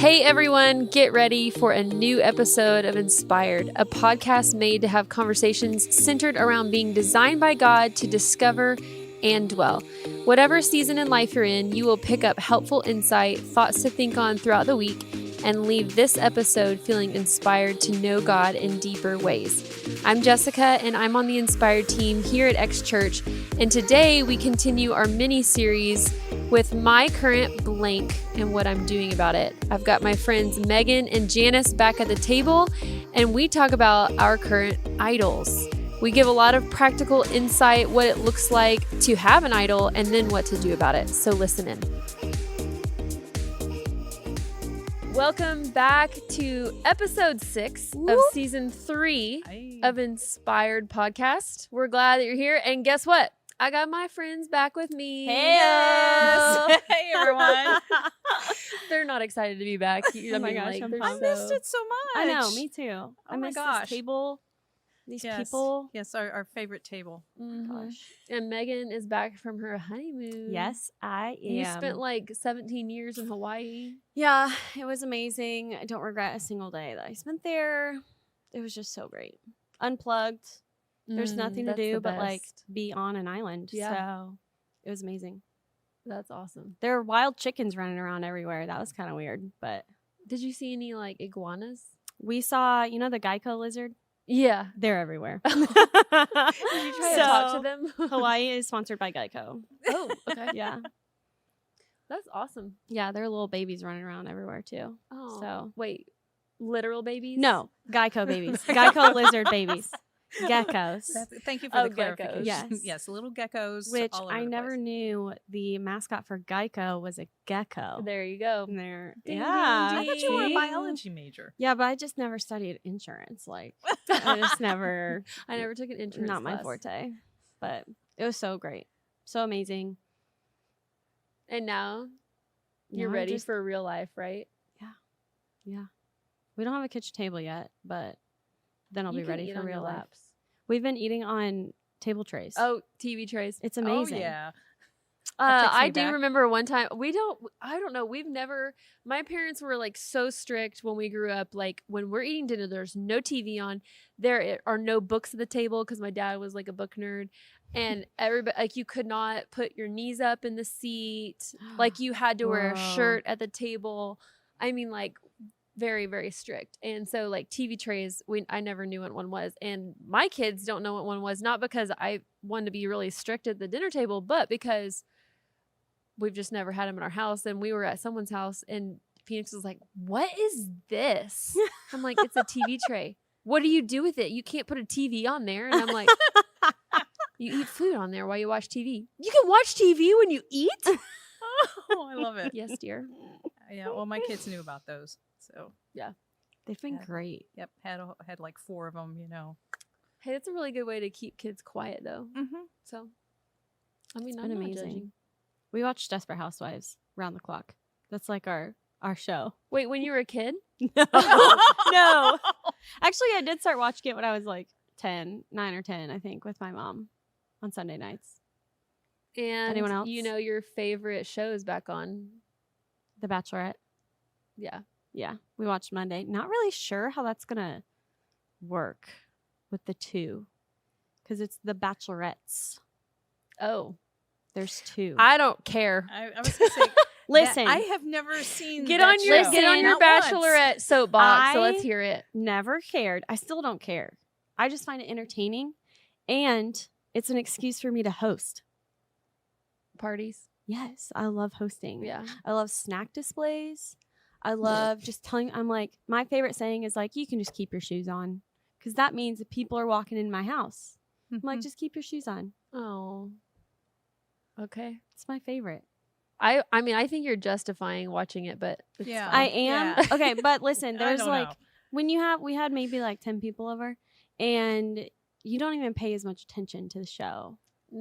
Hey everyone, get ready for a new episode of Inspired, a podcast made to have conversations centered around being designed by God to discover and dwell. Whatever season in life you're in, you will pick up helpful insight, thoughts to think on throughout the week, and leave this episode feeling inspired to know God in deeper ways. I'm Jessica, and I'm on the Inspired team here at X Church, and today we continue our mini-series with my current blank and what I'm doing about it. I've got my friends Megan and Janice back at the table, and we talk about our current idols. We give a lot of practical insight, what it looks like to have an idol, and then what to do about it. So listen in. Welcome back to episode 6 of season 3 of Inspired Podcast. We're glad that you're here. And guess what? I got my friends back with me. Hey, hey everyone. They're not excited to be back. Oh my gosh, I missed it so much. I know, me too. I missed this table, these people. Yes, our favorite table. Mm-hmm. And Megan is back from her honeymoon. Yes, I am. You spent like 17 years in Hawaii. Yeah, it was amazing. I don't regret a single day that I spent there. It was just so great. Unplugged. There's nothing to do but like be on an island. Yeah. So it was amazing. That's awesome. There were wild chickens running around everywhere. That was kind of weird. But did you see any like iguanas? We saw, you know, the Geico lizard? Yeah. They're everywhere. Did you try to talk to them? Hawaii is sponsored by Geico. Oh, okay. Yeah. That's awesome. Yeah, there are little babies running around everywhere too. Oh. So wait, literal babies? No, Geico babies. Geico lizard babies. Geckos. Thank you for the clarification. Yes. Yes, little geckos. Which I never knew the mascot for Geico was a gecko. There you go. And they're, Ding, yeah. ding, I thought you were a biology major. Yeah, but I just never studied insurance. Like, I just never. I never took an insurance Not my class. forte. But it was so great. So amazing. And now you're Now I'm ready just- for real life, right? Yeah. We don't have a kitchen table yet, but then I'll You be can ready eat for on real your life. laps. We've been eating on table trays. Oh, TV trays. It's amazing. Oh, yeah. I do back. remember one time I don't know. My parents were like so strict when we grew up. Like when we're eating dinner, there's no TV on. There are no books at the table because my dad was like a book nerd. And everybody, like you could not put your knees up in the seat. Like you had to wear a shirt at the table. I mean, like very, very strict. And so like TV trays, I never knew what one was. And my kids don't know what one was, not because I wanted to be really strict at the dinner table, but because we've just never had them in our house. And we were at someone's house and Phoenix was like, "What is this?" I'm like, "It's a TV tray." "What do you do with it?" "You can't put a TV on there." And I'm like, "You eat food on there while you watch TV." "You can watch TV when you eat?" Oh, I love it. Yes, dear. Yeah, well, my kids knew about those. So, yeah. They've been Yeah. great. Yep, had like 4 of them, you know. Hey, that's a really good way to keep kids quiet, though. Mm-hmm. So, I mean, It's I'm been not amazing. judging. We watch Desperate Housewives round the clock. That's like our show. Wait, when you were a kid? No. No. Actually, I did start watching it when I was like 9 or 10, I think, with my mom on Sunday nights. And Anyone else? you know your favorite shows back on. The Bachelorette. Yeah. Yeah. We watched Monday. Not really sure how that's going to work with the two because it's the Bachelorettes. Oh. There's 2. I don't care. I was going to say, Listen. I have never seen Get that on your show. Not once. Bachelorette soapbox. So let's I- hear it. Never cared. I still don't care. I just find it entertaining and it's an excuse for me to host. Parties. Yes, I love hosting. Yeah. I love snack displays. I love just telling, I'm like, my favorite saying is like, you can just keep your shoes on. Because that means that people are walking in my house. I'm like, just keep your shoes on. Oh. Okay. It's my favorite. I mean, I think you're justifying watching it, but it's Yeah. I fine. am. Yeah. Okay, but listen, I there's don't like, know. when we had maybe like 10 people over and you don't even pay as much attention to the show.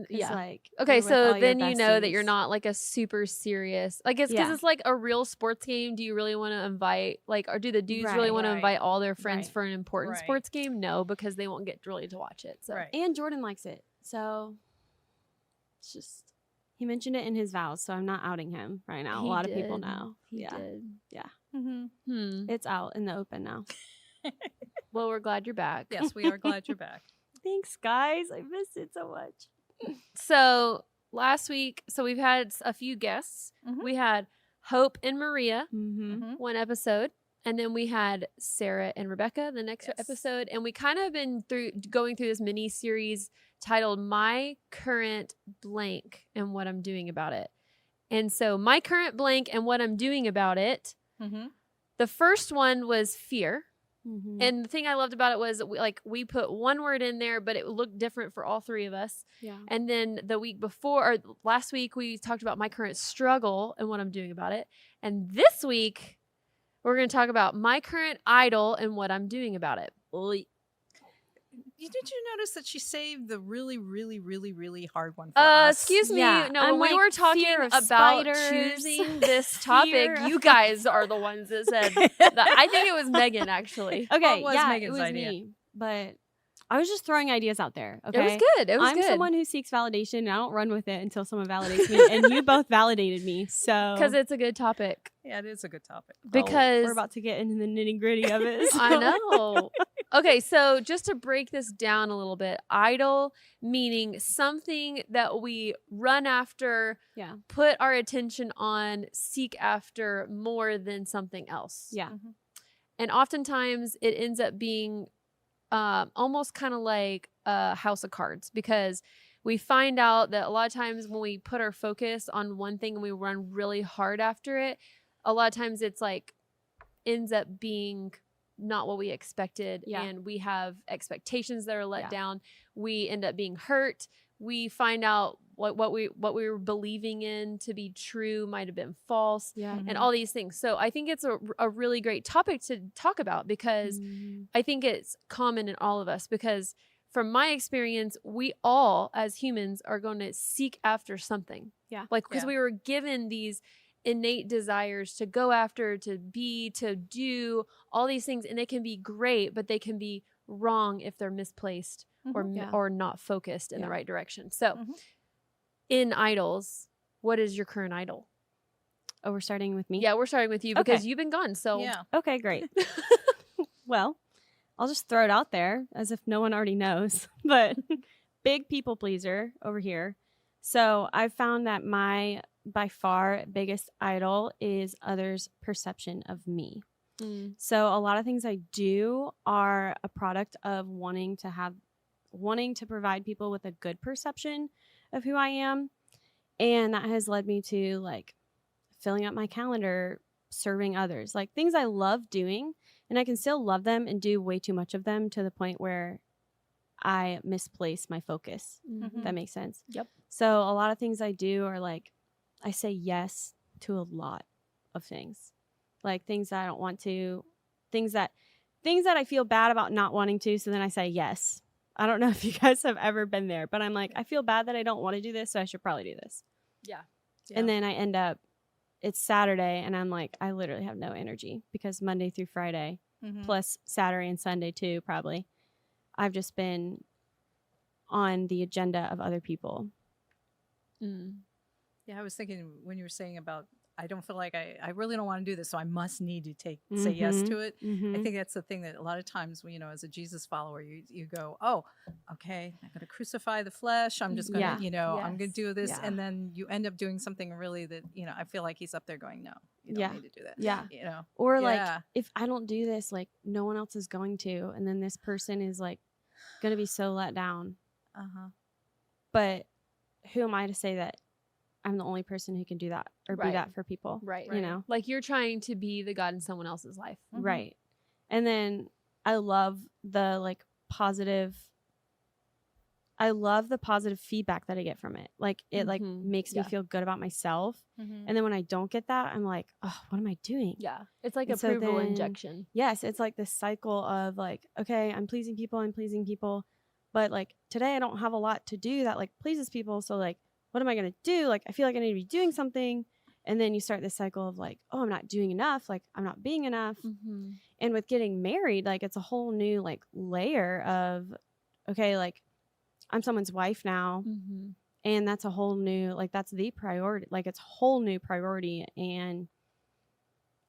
Yeah. Like, Okay, you're with so all your then you know that you're besties. not like a super serious. I guess because Yeah. it's like a real sports game. Do you really want to invite or do the dudes really Right. want to Right. invite all their friends Right. for an important Right. sports game? No, because they won't get really to watch it. So Right. And Jordan likes it. So it's just He mentioned it in his vows, so I'm not outing him right now. He A lot of people did. know. He Yeah. did. Mm-hmm. It's out in the open now. Well, we're glad you're back. Yes, we are glad you're back. Thanks, guys. I missed it so much. So last week, we've had a few guests. Mhm. We had Hope and Maria, Mm-hmm. one episode, and then we had Sarah and Rebecca the next Yes. episode. And we kind of been going through this mini series titled "My Current Blank and What I'm Doing About It." And so, my current blank and what I'm doing about it. Mm-hmm. The first one was fear. Mm-hmm. And the thing I loved about it was we put one word in there, but it looked different for all three of us. yeah. And then the week before, or last week, we talked about my current struggle and what I'm doing about it. And this week, we're going to talk about my current idol and what I'm doing about it. Did you notice that she saved the really, really, really, really hard one for us? Excuse me. Yeah, No, I'm when we like, were talking fear of about spiders, choosing this topic, fear you of- guys are the ones that said that. I think it was Megan, actually. Okay, it was yeah, Megan's it was idea. me. But I was just throwing ideas out there. Okay, It was good. It was I'm good. someone who seeks validation, and I don't run with it until someone validates me. And you both validated me, so Because it's a good topic. Yeah, it is a good topic. Because we're about to get into the nitty gritty of it. I so- know. Okay, so just to break this down a little bit, idol meaning something that we run after, Yeah. put our attention on, seek after more than something else. Yeah. Mhm. And oftentimes it ends up being almost kind of like a house of cards, because we find out that a lot of times when we put our focus on one thing and we run really hard after it, a lot of times it's like ends up being not what we expected. Yeah. And we have expectations that are let Yeah. down. We end up being hurt. We find out what we were believing in to be true might have been false, Yeah. and all these things. So I think it's a really great topic to talk about, because Mhm. I think it's common in all of us, because from my experience, we all as humans are going to seek after something. Yeah. Like, because Yeah. we were given these innate desires to go after, to be, to do all these things. And they can be great, but they can be wrong if they're misplaced or, Mhm. Yeah. or not focused in the Yeah. right direction. So Mhm. in idols, what is your current idol? Oh, we're starting with me? Yeah, we're starting with you because Okay. you've been gone. So Yeah. Okay, great. Well, I'll just throw it out there as if no one already knows. But big people pleaser over here. So I've found that my by far biggest idol is others' perception of me. Mm. So a lot of things I do are a product of wanting to provide people with a good perception of who I am. And that has led me to like filling up my calendar, serving others, like things I love doing, and I can still love them and do way too much of them to the point where I misplace my focus. Mhm. If that makes sense. Yep. So a lot of things I do are like, I say yes to a lot of things, like things that I don't want to, things that I feel bad about not wanting to. So then I say yes. I don't know if you guys have ever been there, but I'm like, I feel bad that I don't want to do this, so I should probably do this. Yeah. And then I end up, it's Saturday, and I'm like, I literally have no energy because Monday through Friday, Mhm. plus Saturday and Sunday too, probably, I've just been on the agenda of other people. Mm. Yeah, I was thinking when you were saying about, I don't feel like I really don't want to do this, so I must need to say yes Mhm. to it. Mm-hmm. I think that's the thing that a lot of times, when, as a Jesus follower, you go, oh, okay, I'm going to crucify the flesh. I'm just going to, Yeah. I'm going to do this. Yeah. And then you end up doing something really that, I feel like he's up there going, no, you don't Yeah. need to do that. Yeah. Or like, Yeah. if I don't do this, like no one else is going to, and then this person is like going to be so let down. Uh-huh. But who am I to say that I'm the only person who can do that or be Right. that for people? Right. You know? Like you're trying to be the God in someone else's life. Mhm. Right. And then I love the like positive feedback that I get from it. Like it like Mhm. makes Yeah. me feel good about myself. Mhm. And then when I don't get that, I'm like, oh, what am I doing? Yeah. It's like And so approval then- injection. Yes, it's like this cycle of like, okay, I'm pleasing people, but like today I don't have a lot to do that like pleases people. So like, what am I gonna do? Like, I feel like I need to be doing something, and then you start this cycle of like, oh, I'm not doing enough. Like, I'm not being enough. Mm-hmm. And with getting married, like, it's a whole new like layer of, okay, like, I'm someone's wife now. Mm-hmm. And that's a whole new, like, that's the priority. Like, it's a whole new priority. And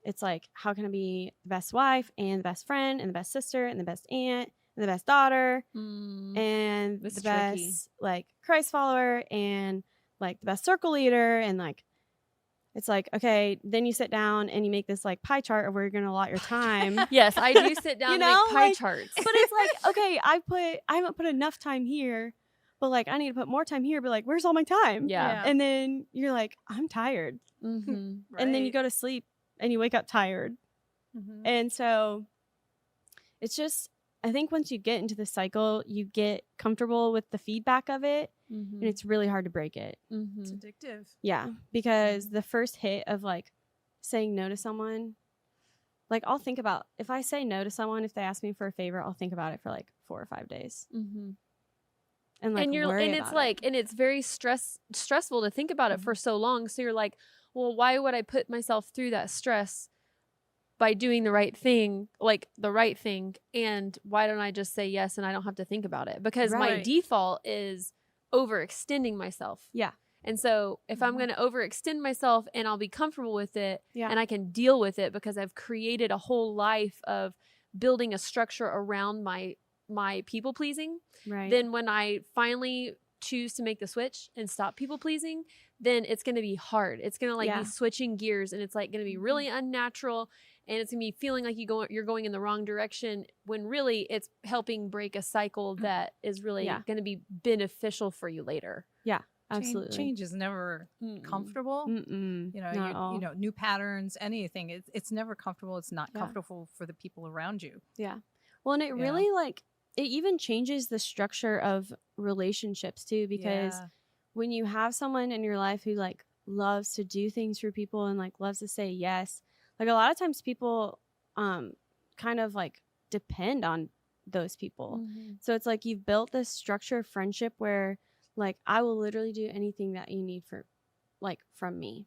it's like, how can I be the best wife and the best friend and the best sister and the best aunt and the best daughter and That's the tricky. best, like, Christ follower and, like, the best circle leader. And, like, it's like, okay, then you sit down and you make this, like, pie chart of where you're going to allot your time. Yes, I do sit down You and know, make pie like, charts. But it's like, okay, I haven't put enough time here, but, like, I need to put more time here. But, like, where's all my time? Yeah. And then you're like, I'm tired. Mm-hmm. And then you go to sleep and you wake up tired. Mm-hmm. And so it's just, I think once you get into the cycle, you get comfortable with the feedback of it. And it's really hard to break it. It's addictive. Yeah. Because the first hit of, like, saying no to someone, like, I'll think about, if I say no to someone, if they ask me for a favor, I'll think about it for, like, 4 or 5 days. And, like, worry and about it's like, and it's very stressful to think about it for so long. So you're like, well, why would I put myself through that stress by doing the right thing, like the right thing? And why don't I just say yes and I don't have to think about it? Because my Right. default is overextending myself. Yeah. And so if I'm going to overextend myself and I'll be comfortable with it Yeah. and I can deal with it because I've created a whole life of building a structure around my people pleasing, Right. then when I finally choose to make the switch and stop people pleasing, then it's going to be hard. It's going to, like, be switching gears, and it's, like, going to be really unnatural, and it's going to be feeling like you're going in the wrong direction, when really it's helping break a cycle that is really going to be beneficial for you later. Yeah. Absolutely. Change is never comfortable. Mm-mm. You know, Not at all. you know, new patterns, anything. It's never comfortable. It's not comfortable for the people around you. Yeah. Well, and it really, like, it even changes the structure of relationships too, because when you have someone in your life who, like, loves to do things for people and, like, loves to say yes, like, a lot of times people kind of, like, depend on those people. So it's like you've built this structure of friendship where, like, I will literally do anything that you need for, like, from me.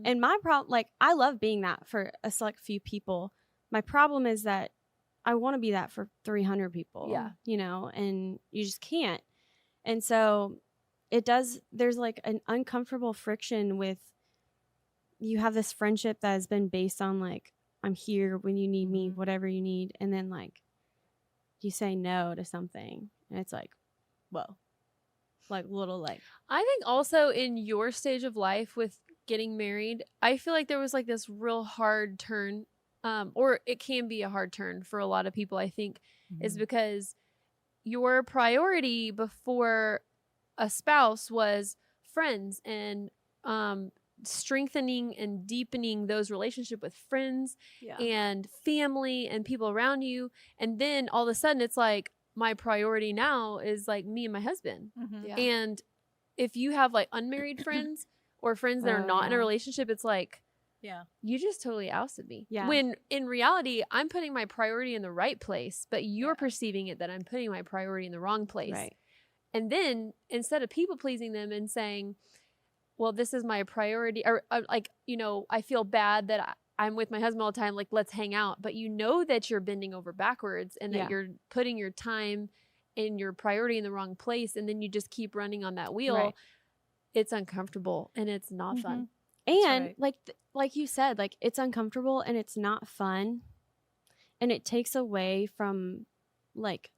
And my problem, like, I love being that for a select few people. My problem is that I want to be that for 300 people. Yeah. You know, and you just can't. And so there's, like, an uncomfortable friction with, you have this friendship that has been based on, like, I'm here when you need me, whatever you need. And then, like, you say no to something and it's like, whoa. Like, little, like, I think also in your stage of life with getting married, I feel like there was, like, this real hard turn, or it can be a hard turn for a lot of people, I think, is because your priority before a spouse was friends and strengthening and deepening those relationships with friends and family and people around you. And then all of a sudden it's like, my priority now is, like, me and my husband. And if you have, like, unmarried friends or friends that are not in a relationship, it's like, you just totally ousted me. When in reality, I'm putting my priority in the right place, but you're perceiving it that I'm putting my priority in the wrong place. Right. And then instead of people pleasing them and saying, well, this is my priority, or like, you know, I feel bad that I'm with my husband all the time, like, let's hang out. But you know that you're bending over backwards and that you're putting your time and your priority in the wrong place. And then you just keep running on that wheel. Right. It's uncomfortable and it's not fun. And like you said, like, it's uncomfortable and it's not fun. And it takes away from, like,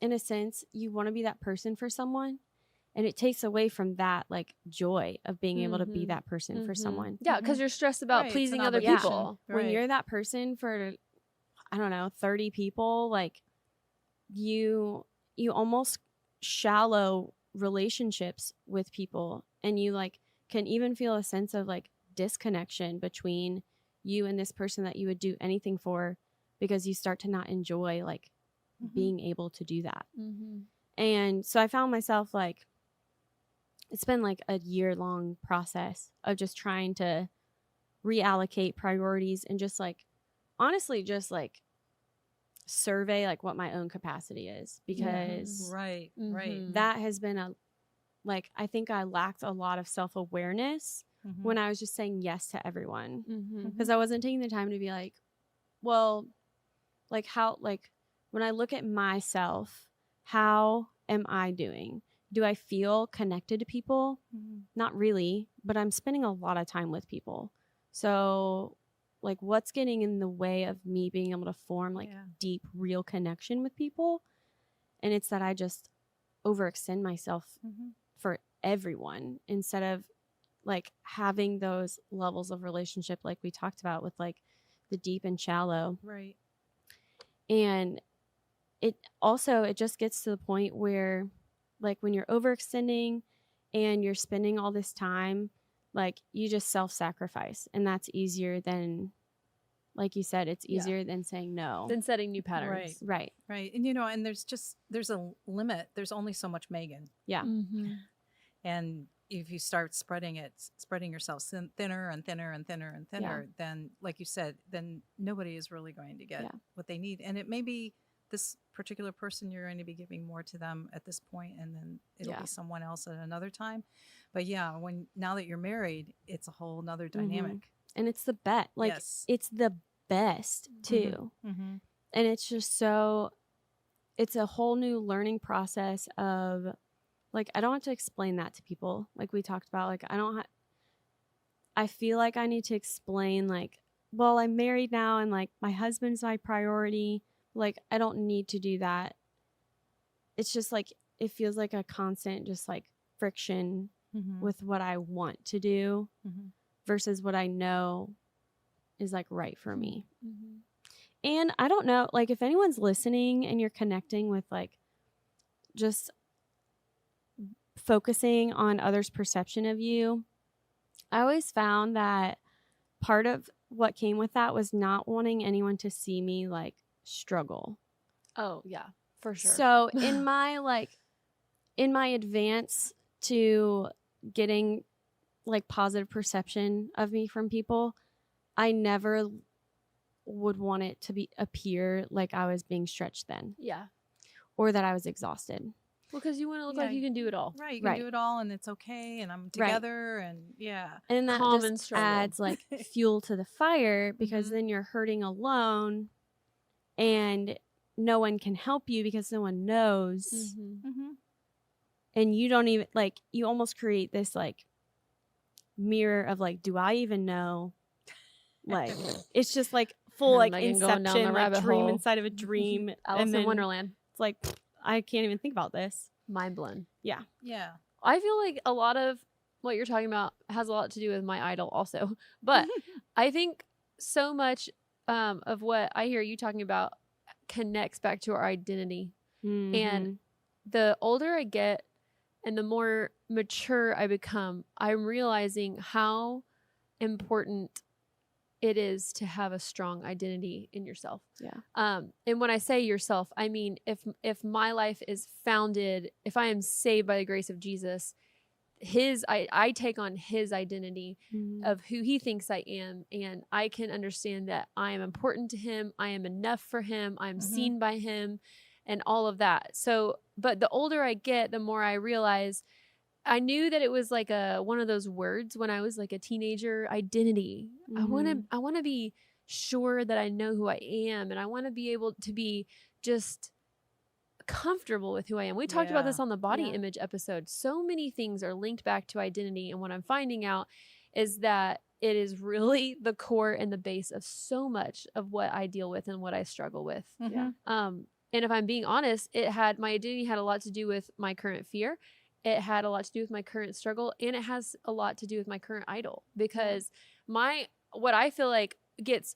in a sense, you want to be that person for someone. And it takes away from that, like, joy of being able to be that person for someone. Yeah, because you're stressed about pleasing other obligation. people. When you're that person for, I don't know, 30 people, like, you almost shallow relationships with people, and you, like, can even feel a sense of, like, disconnection between you and this person that you would do anything for, because you start to not enjoy, like, being able to do that. And so I found myself, like, it's been, like, a year-long process of just trying to reallocate priorities and just, like, honestly, just, like, survey, like, what my own capacity is, because right. that has been I think I lacked a lot of self-awareness when I was just saying yes to everyone, because I wasn't taking the time to be like, well, like, how, like, when I look at myself, how am I doing? do I feel connected to people? Mhm. Not really, but I'm spending a lot of time with people. So like what's getting in the way of me being able to form like Yeah. deep, real connection with people? And it's that I just overextend myself Mhm. for everyone instead of like having those levels of relationship like we talked about with like the deep and shallow. Right. And it just gets to the point where like when you're overextending and you're spending all this time, like you just self-sacrifice, and that's easier than, like you said, it's Yeah. easier than saying no. Then setting new patterns. Right. Right. And and there's a limit. There's only so much Megan. Yeah. Mm-hmm. And if you start spreading yourself thinner and thinner and thinner and thinner, then like you said, then nobody is really going to get what they need. And it may be this particular person, you're going to be giving more to them at this point, and then it'll be someone else at another time. But now that you're married, it's a whole nother dynamic. And it's the best. Like it's the best too. Mm-hmm. And it's just it's a whole new learning process of like, I don't have to explain that to people. Like we talked about, like I feel like I need to explain like, well, I'm married now and like my husband's my priority. Like I don't need to do that. It's just like, it feels like a constant just like friction with what I want to do versus what I know is like right for me. And I don't know, like if anyone's listening and you're connecting with like just focusing on others' perception of you, I always found that part of what came with that was not wanting anyone to see me like struggle. Oh yeah, for sure. So in my advance to getting like positive perception of me from people, I never would want it to appear like I was being stretched then. Yeah. Or that I was exhausted. Well, because you want to look like you can do it all. Right. You can do it all and it's okay. And I'm together and And that Calm and just struggle. adds like fuel to the fire because then you're hurting alone and no one can help you because no one knows. And you don't even like, you almost create this like mirror of like, do I even know? Like, it's just like full like Inception, like dream hole. Inside of a dream. Alice in Wonderland. It's like, I can't even think about this. Mind blown. Yeah. Yeah. I feel like a lot of what you're talking about has a lot to do with my idol also. But I think so much of what I hear you talking about connects back to our identity. And the older I get and the more mature I become, I'm realizing how important it is to have a strong identity in yourself. Yeah. And when I say yourself, I mean, if my life is founded, if I am saved by the grace of Jesus, I take on his identity of who he thinks I am. And I can understand that I am important to him. I am enough for him. I'm seen by him and all of that. So, but the older I get, the more I realize I knew that it was like one of those words when I was like a teenager, identity. I want to be sure that I know who I am, and I want to be able to be just comfortable with who I am. We talked about this on the body image episode. So many things are linked back to identity, and what I'm finding out is that it is really the core and the base of so much of what I deal with and what I struggle with. And if I'm being honest, my identity had a lot to do with my current fear. It had a lot to do with my current struggle, and it has a lot to do with my current idol, because what I feel like gets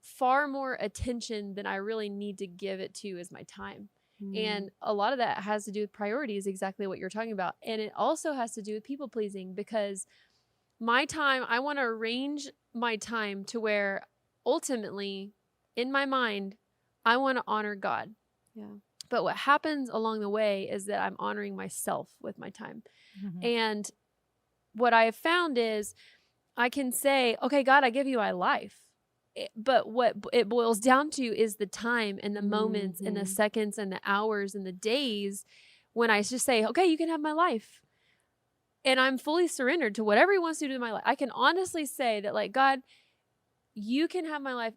far more attention than I really need to give it to is my time. And a lot of that has to do with priorities, exactly what you're talking about. And it also has to do with people pleasing, because my time, I want to arrange my time to where ultimately in my mind, I want to honor God. Yeah. But what happens along the way is that I'm honoring myself with my time. And what I have found is I can say, okay, God, I give you my life. But what it boils down to is the time and the moments and the seconds and the hours and the days when I just say, okay, you can have my life. And I'm fully surrendered to whatever he wants to do in my life. I can honestly say that, like, God, you can have my life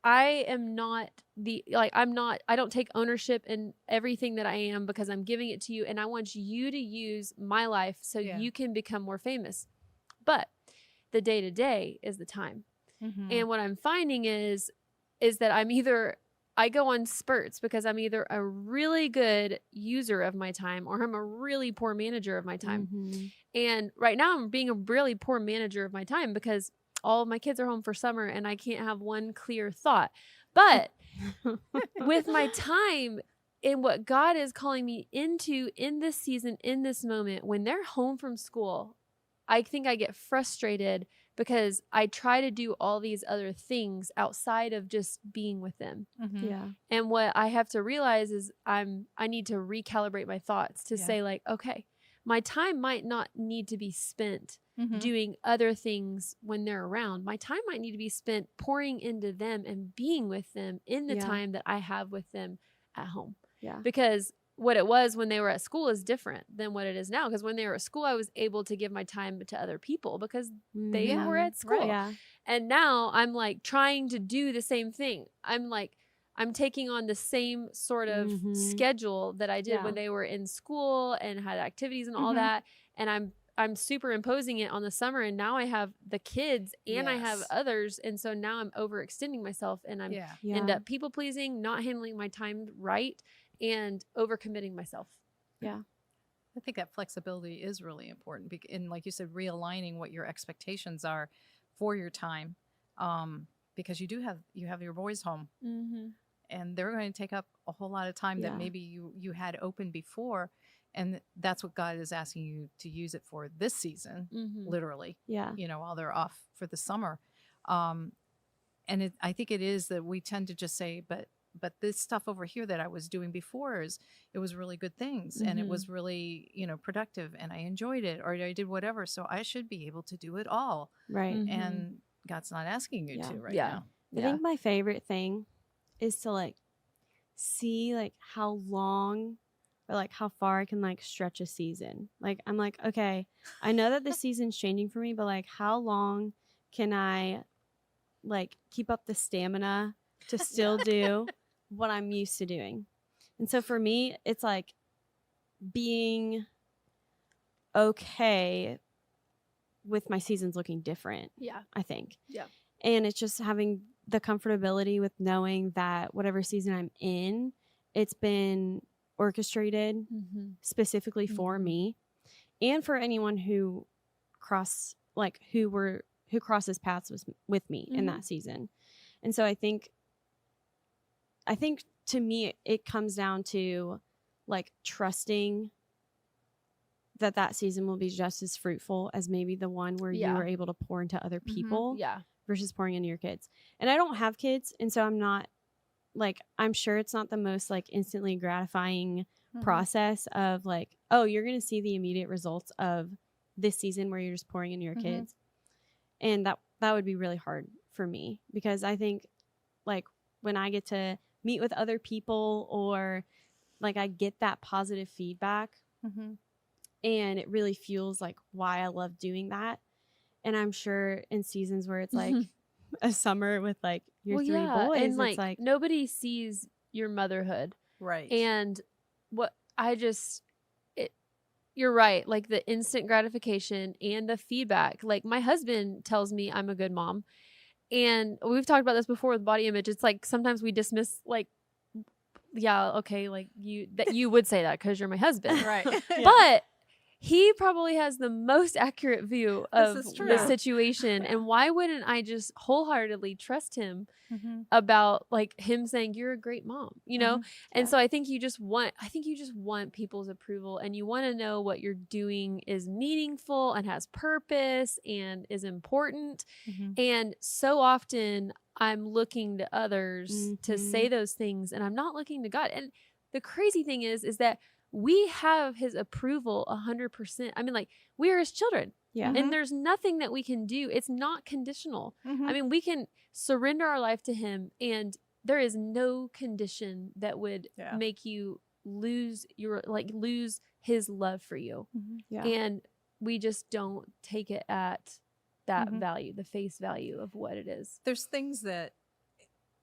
I am not I don't take ownership in everything that I am because I'm giving it to you. And I want you to use my life so you can become more famous. But the day to day is the time. And what I'm finding is that I go on spurts because I'm either a really good user of my time or I'm a really poor manager of my time. And right now I'm being a really poor manager of my time because all of my kids are home for summer and I can't have one clear thought. But with my time and what God is calling me into in this season, in this moment, when they're home from school, I think I get frustrated because I try to do all these other things outside of just being with them. And what I have to realize is I need to recalibrate my thoughts to say like, okay, my time might not need to be spent doing other things when they're around. My time might need to be spent pouring into them and being with them in the time that I have with them at home. Because what it was when they were at school is different than what it is now. Because when they were at school, I was able to give my time to other people because they were at school. And now I'm like trying to do the same thing. I'm taking on the same sort of schedule that I did when they were in school and had activities and all that. And I'm superimposing it on the summer, and now I have the kids and I have others. And so now I'm overextending myself and I'm end up people pleasing, not handling my time right, and overcommitting myself. I think that flexibility is really important. And like you said, realigning what your expectations are for your time. Because you have your boys home and they're going to take up a whole lot of time that maybe you had open before. And that's what God is asking you to use it for this season, literally, while they're off for the summer. And I think it is that we tend to just say, but this stuff over here that I was doing before it was really good things and it was really, productive and I enjoyed it or I did whatever. So I should be able to do it all. Right. And God's not asking you to right now. I think my favorite thing is to like see like how long or like how far I can like stretch a season. Like I'm like, okay, I know that this season's changing for me, but like how long can I like keep up the stamina to still do what I'm used to doing? And so for me, it's like being okay with my seasons looking different. I think. And it's just having the comfortability with knowing that whatever season I'm in, it's been orchestrated specifically for me and for anyone who crosses paths with me in that season. And so I think to me it comes down to like trusting that season will be just as fruitful as maybe the one where you were able to pour into other people versus pouring into your kids. And I don't have kids, and so I'm not like, I'm sure it's not the most like instantly gratifying process of like, oh, you're going to see the immediate results of this season where you're just pouring into your kids. And that would be really hard for me because I think like when I get to meet with other people or like I get that positive feedback and it really fuels like why I love doing that. And I'm sure in seasons where it's like a summer with like your three boys, and it's like nobody sees your motherhood. Right. And what you're right. Like the instant gratification and the feedback. Like my husband tells me I'm a good mom. And we've talked about this before with body image. It's like sometimes we dismiss like, yeah, okay, like you would say that because you're my husband. Right. But he probably has the most accurate view of the situation. And why wouldn't I just wholeheartedly trust him about like him saying you're a great mom, And so I think you just want people's approval, and you want to know what you're doing is meaningful and has purpose and is important. And so often I'm looking to others to say those things, and I'm not looking to God. And the crazy thing is that we have his approval 100%. I mean, like, we are his children. And there's nothing that we can do. It's not conditional. I mean, we can surrender our life to him, and there is no condition that would make you lose his love for you. And we just don't take it at that value, the face value of what it is. There's things that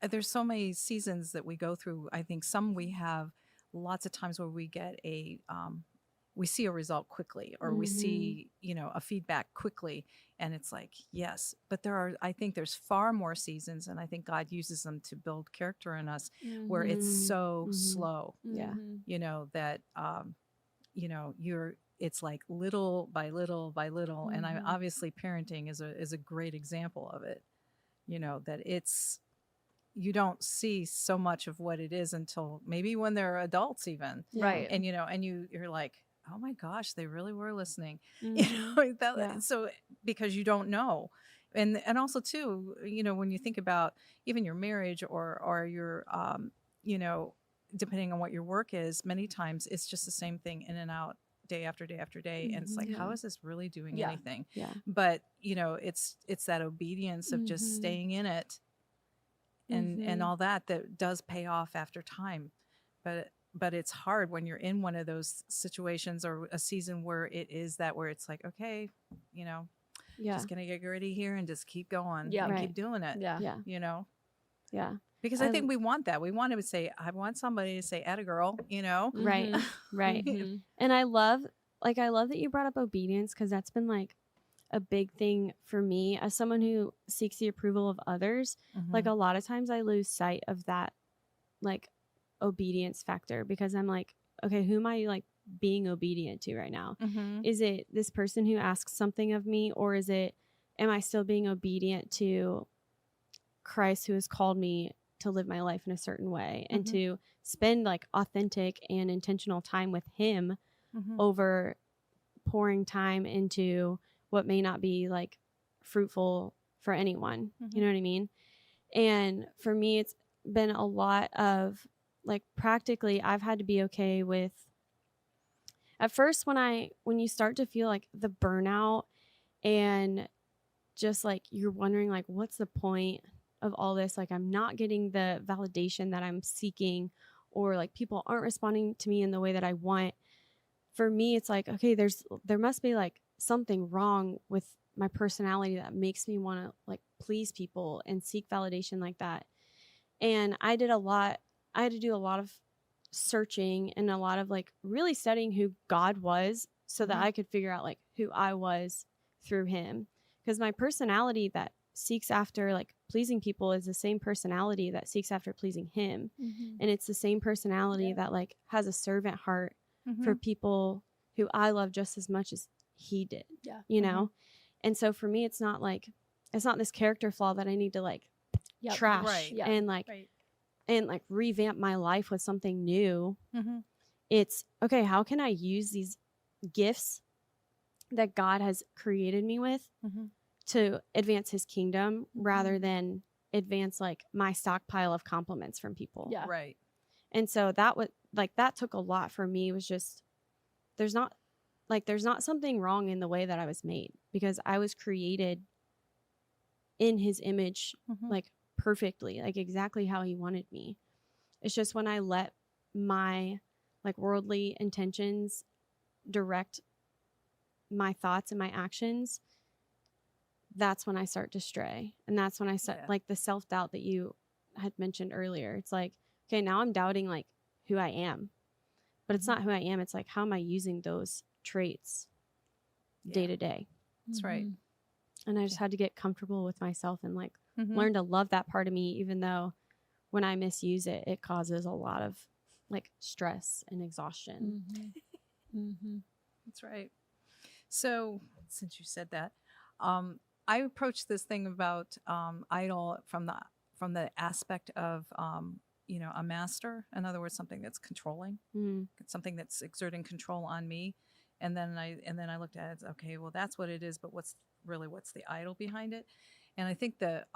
there's so many seasons that we go through. I think some we have lots of times where we get we see a result quickly, or we see, a feedback quickly, and it's like, yes. But I think there's far more seasons, and I think God uses them to build character in us, where it's so slow. Yeah. That, it's like little by little by little. And obviously parenting is a great example of it, that you don't see so much of what it is until maybe when they're adults even. Right. And, you're like, oh my gosh, they really were listening. So because you don't know. And also too, when you think about even your marriage or your, depending on what your work is, many times it's just the same thing in and out, day after day after day. And it's like, how is this really doing anything? Yeah. But, it's that obedience of just staying in it and all that does pay off after time. But it's hard when you're in one of those situations or a season where it is that, where it's like, okay, just gonna get ready here and just keep going. And keep doing it. Yeah. Because I think we want that. We want to say, I want somebody to say, "Atta girl," Right. Right. And I love that you brought up obedience, because that's been like a big thing for me as someone who seeks the approval of others. Like a lot of times I lose sight of that, like, obedience factor, because I'm like, okay, who am I like being obedient to right now? Is it this person who asks something of me, or am I still being obedient to Christ, who has called me to live my life in a certain way and to spend like authentic and intentional time with him over pouring time into what may not be like fruitful for anyone. You know what I mean? And for me, it's been a lot of, like, practically I've had to be okay with, at first when you start to feel like the burnout and just like you're wondering like, what's the point of all this? Like, I'm not getting the validation that I'm seeking, or like people aren't responding to me in the way that I want. For me, it's like, okay, there must be like something wrong with my personality that makes me want to like please people and seek validation like that. And I had to do a lot of searching and a lot of like really studying who God was, so that I could figure out like who I was through him. Because my personality that seeks after like pleasing people is the same personality that seeks after pleasing him. And it's the same personality that like has a servant heart for people who I love just as much as he did, you know? And so for me, it's not this character flaw that I need to like trash and like, and like revamp my life with something new. It's okay, how can I use these gifts that God has created me with to advance his kingdom rather than advance like my stockpile of compliments from people. Right. And so that took a lot for me. Was just, there's not something wrong in the way that I was made, because I was created in his image, like perfectly, like exactly how he wanted me. It's just when I let my like worldly intentions direct my thoughts and my actions, that's when I start to stray. And that's when I start like the self-doubt that you had mentioned earlier. It's like, okay, now I'm doubting like who I am, but it's not who I am. It's like, how am I using those traits day to day? That's right. And I just had to get comfortable with myself and like learn to love that part of me, even though when I misuse it, it causes a lot of like stress and exhaustion. That's right. So since you said that, I approached this thing about idol from the aspect of a master. In other words, something that's controlling, something that's exerting control on me. And then I looked at it. Okay, well that's what it is. But what's the idol behind it? And I think the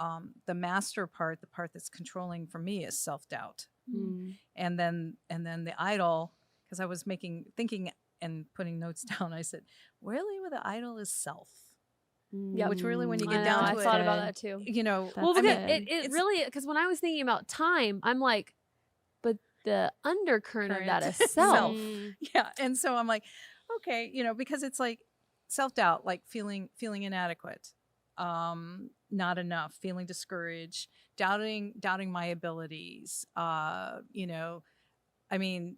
master part, the part that's controlling for me, is self-doubt. And then the idol, because I was thinking and putting notes down, I said, really, well, the idol is self. Which really, when you get down to it, I thought about that too. Well, because it really, because when I was thinking about time, I'm like, but the undercurrent of that is self. Yeah. And so I'm like, okay, because it's like self-doubt, like feeling inadequate, not enough, feeling discouraged, doubting my abilities. You know, I mean,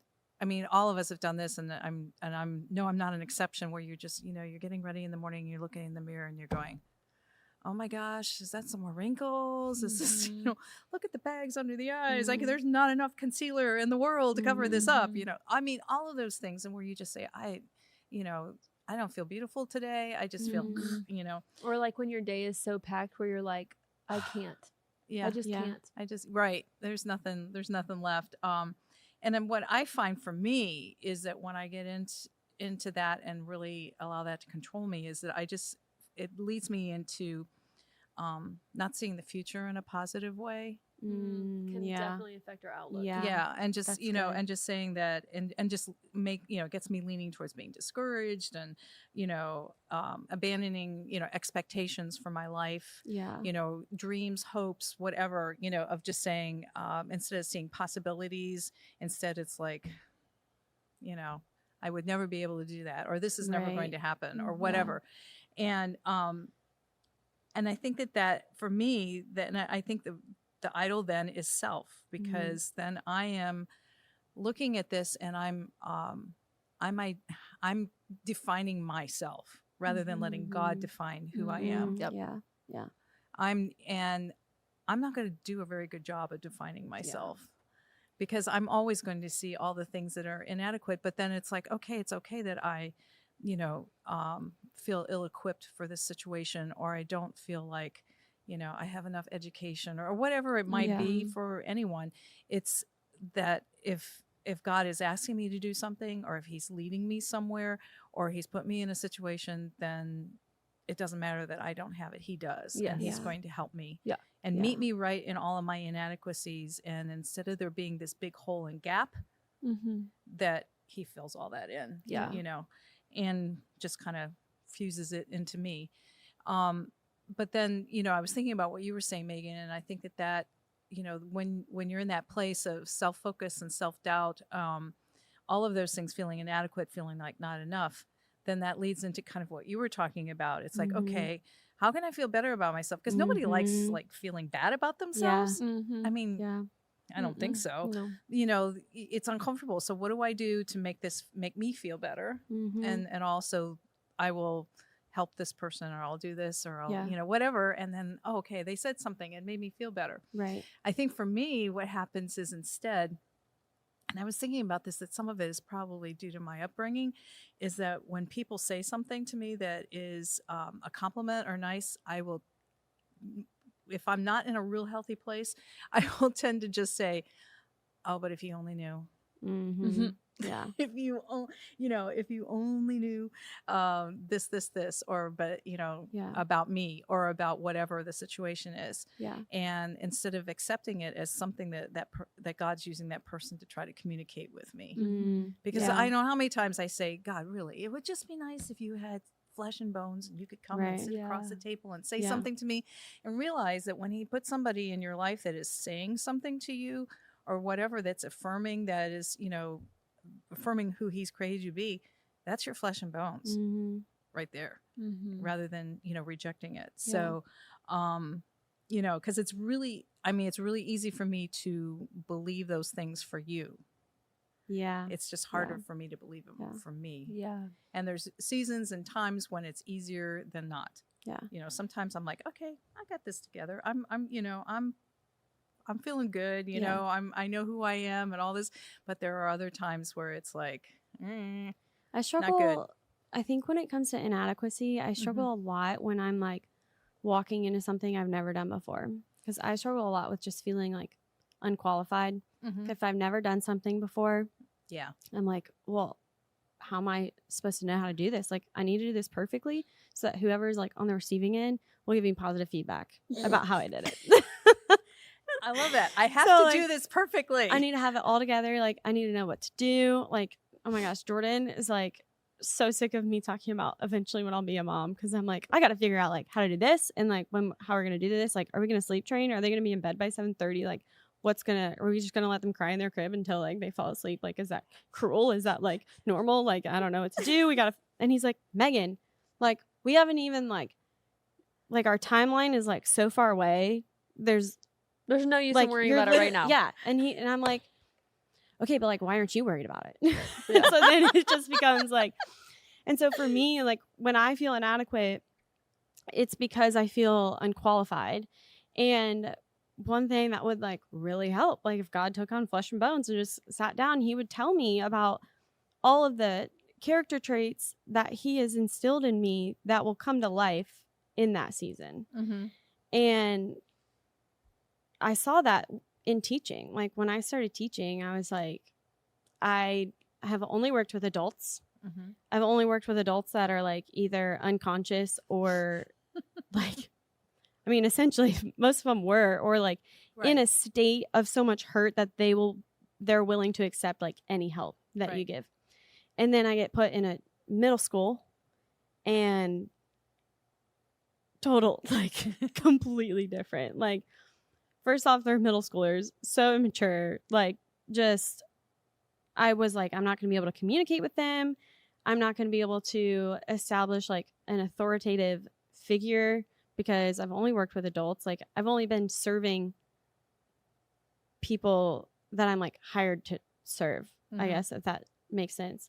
all of us have done this, and I'm not an exception, where you're just, you know, you're getting ready in the morning, you're looking in the mirror and you're going, oh my gosh, is that some more wrinkles? Is this, you know, look at the bags under the eyes. Like, there's not enough concealer in the world to cover this up. You know, I mean, all of those things. And where you just say, you know, I don't feel beautiful today. I just feel, you know. Or like when your day is so packed where you're like, I can't. Yeah. I just can't. Right. There's nothing left. And then what I find for me is that when I get into that and really allow that to control me, is that it leads me into not seeing the future in a positive way. Can definitely affect our outlook. Yeah. And just, That's you know, good. and just saying that, and just gets me leaning towards being discouraged and, you know, abandoning, you know, expectations for my life, you know, dreams, hopes, whatever, you know, of just saying, instead of seeing possibilities, instead it's like, you know, I would never be able to do that, or this is never going to happen, or whatever. And I think that for me, I think the idol then is self, because then I am looking at this and I'm defining myself rather than letting God define who I am. Yeah. I'm not going to do a very good job of defining myself, because I'm always going to see all the things that are inadequate. But then it's like, okay, it's okay that I, you know, feel ill-equipped for this situation, or I don't feel like, you know, I have enough education, or whatever it might be for anyone. It's that if God is asking me to do something, or if he's leading me somewhere, or he's put me in a situation, then it doesn't matter that I don't have it. He does. And he's going to help me and meet me right in all of my inadequacies. And instead of there being this big hole and gap, that he fills all that in, you know, and just kind of fuses it into me. But then, you know, I was thinking about what you were saying, Megan, and I think that, you know, when you're in that place of self-focus and self-doubt, all of those things, feeling inadequate, feeling like not enough, then that leads into kind of what you were talking about. It's like, okay, how can I feel better about myself? Because nobody likes like feeling bad about themselves. I mean, I don't think so. No. You know, it's uncomfortable. So what do I do to make me feel better? And also I will help this person, or I'll do this, or I'll, you know, whatever. And then, okay, they said something and made me feel better. Right. I think for me, what happens is instead, and I was thinking about this, that some of it is probably due to my upbringing, is that when people say something to me that is a compliment or nice, I will, if I'm not in a real healthy place, I will tend to just say, oh, but if you only knew. Yeah. If you only knew this, or, but, you know, about me, or about whatever the situation is. Yeah. And instead of accepting it as something that God's using that person to try to communicate with me. Because I know how many times I say, God, really, it would just be nice if you had flesh and bones and you could come and sit across the table and say something to me, and realize that when he puts somebody in your life that is saying something to you, or whatever, that's affirming, that is, you know, affirming who he's created you to be, that's your flesh and bones right there, rather than, you know, rejecting it. So, you know, because it's really easy for me to believe those things for you. Yeah. It's just harder for me to believe them for me. Yeah. And there's seasons and times when it's easier than not. Yeah. You know, sometimes I'm like, okay, I got this together. I'm feeling good, you know, I know who I am and all this, but there are other times where it's like, I struggle. Not good. I think when it comes to inadequacy, I struggle a lot when I'm like walking into something I've never done before, because I struggle a lot with just feeling like unqualified. If I've never done something before, I'm like, well, how am I supposed to know how to do this? Like, I need to do this perfectly so that whoever's like on the receiving end will give me positive feedback about how I did it. I love that. I have to do this perfectly. I need to have it all together. Like, I need to know what to do. Like, oh my gosh, Jordan is like so sick of me talking about eventually when I'll be a mom, because I'm like, I got to figure out like how to do this, and like how we're gonna do this. Like, are we gonna sleep train? Are they gonna be in bed by 7:30? Like, are we just gonna let them cry in their crib until like they fall asleep? Like, is that cruel? Is that like normal? Like, I don't know what to do. And he's like, Megan, like, we haven't even like like our timeline is like so far away. There's no use like in worrying about it right now. Yeah. And I'm like, okay, but like, why aren't you worried about it? Yeah. So then it just becomes like, and so for me, like when I feel inadequate, it's because I feel unqualified. And one thing that would like really help, like if God took on flesh and bones and just sat down, he would tell me about all of the character traits that he has instilled in me that will come to life in that season. Mm-hmm. And I saw that in teaching. Like when I started teaching, I was like, I have only worked with adults. Mm-hmm. I've only worked with adults that are like either unconscious or like, I mean, essentially most of them were, or like in a state of so much hurt that they're willing to accept like any help that you give. And then I get put in a middle school and total, like completely different. Like first off, they're middle schoolers, so immature, like just, I was like, I'm not going to be able to communicate with them. I'm not going to be able to establish like an authoritative figure because I've only worked with adults. Like I've only been serving people that I'm like hired to serve, I guess, if that makes sense.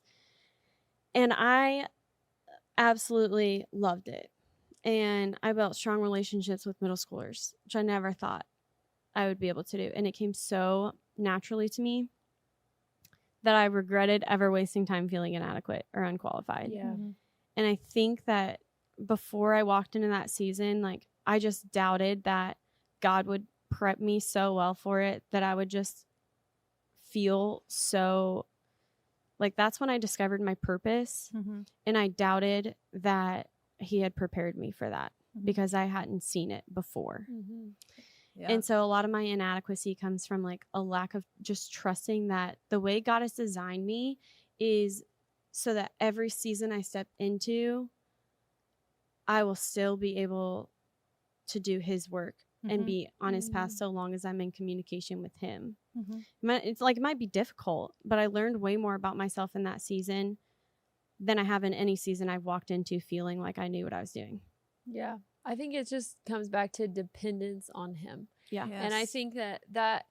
And I absolutely loved it. And I built strong relationships with middle schoolers, which I never thought I would be able to do. And it came so naturally to me that I regretted ever wasting time feeling inadequate or unqualified. Yeah. Mm-hmm. And I think that before I walked into that season, like I just doubted that God would prep me so well for it that I would just feel so like that's when I discovered my purpose. And I doubted that he had prepared me for that because I hadn't seen it before. Yeah. And so a lot of my inadequacy comes from like a lack of just trusting that the way God has designed me is so that every season I step into, I will still be able to do his work and be on his path so long as I'm in communication with him. It's like, it might be difficult, but I learned way more about myself in that season than I have in any season I've walked into feeling like I knew what I was doing. Yeah. I think it just comes back to dependence on him. Yeah. Yes. And I think that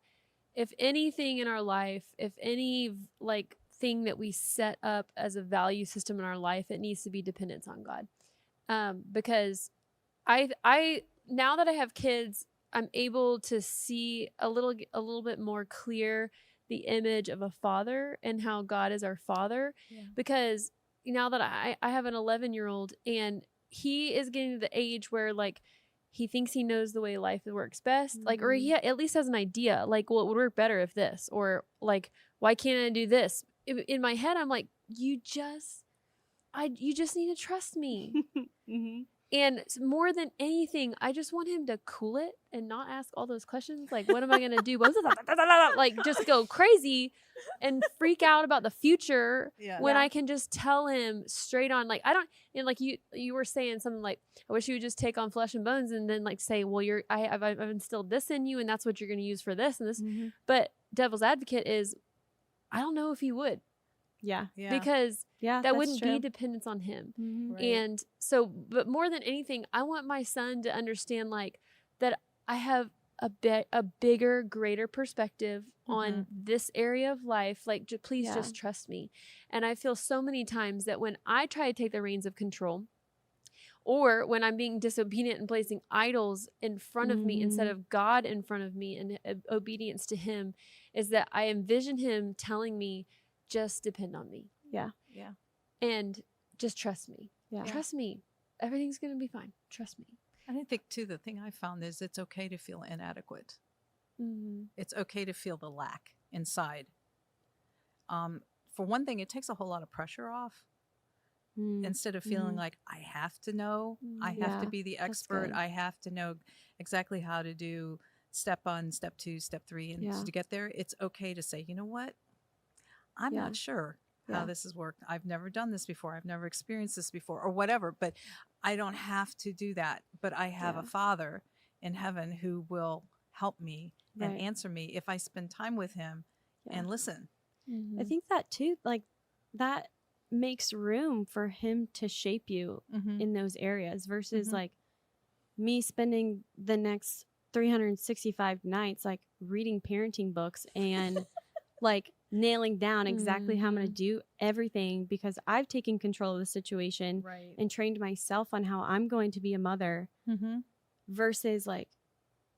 if anything in our life, if any like thing that we set up as a value system in our life, it needs to be dependence on God. Because I now that I have kids, I'm able to see a little bit more clear the image of a father and how God is our father. Yeah. Because now that I have an 11-year-old and he is getting to the age where like he thinks he knows the way life works best, like, or he at least has an idea, like, well, it would work better if this, or like, why can't I do this? In my head, I'm like, you just need to trust me. And more than anything, I just want him to cool it and not ask all those questions. Like, what am I going to do? Like, just go crazy and freak out about the future when I can just tell him straight on. Like, I don't, and like you were saying something like, I wish you would just take on flesh and bones and then like say, well, I've instilled this in you and that's what you're going to use for this and this. But devil's advocate is, I don't know if he would. Yeah. Because that wouldn't be dependence on him. Right. And so, but more than anything, I want my son to understand like that I have a bigger, greater perspective on this area of life. Like, please just trust me. And I feel so many times that when I try to take the reins of control, or when I'm being disobedient and placing idols in front of me instead of God in front of me and obedience to him, is that I envision him telling me, just depend on me. Yeah. And just trust me. Yeah. Trust me. Everything's going to be fine. Trust me. And I think, too, the thing I found is it's okay to feel inadequate. It's okay to feel the lack inside. For one thing, it takes a whole lot of pressure off. Instead of feeling like I have to know, I have to be the expert, I have to know exactly how to do step 1, step 2, step 3. And to get there, it's okay to say, you know what? I'm not sure how this has worked. I've never done this before. I've never experienced this before or whatever, but I don't have to do that. But I have a Father in heaven who will help me and answer me if I spend time with him and listen. I think that too, like that makes room for him to shape you in those areas versus like me spending the next 365 nights like reading parenting books and like nailing down exactly how I'm going to do everything because I've taken control of the situation and trained myself on how I'm going to be a mother versus like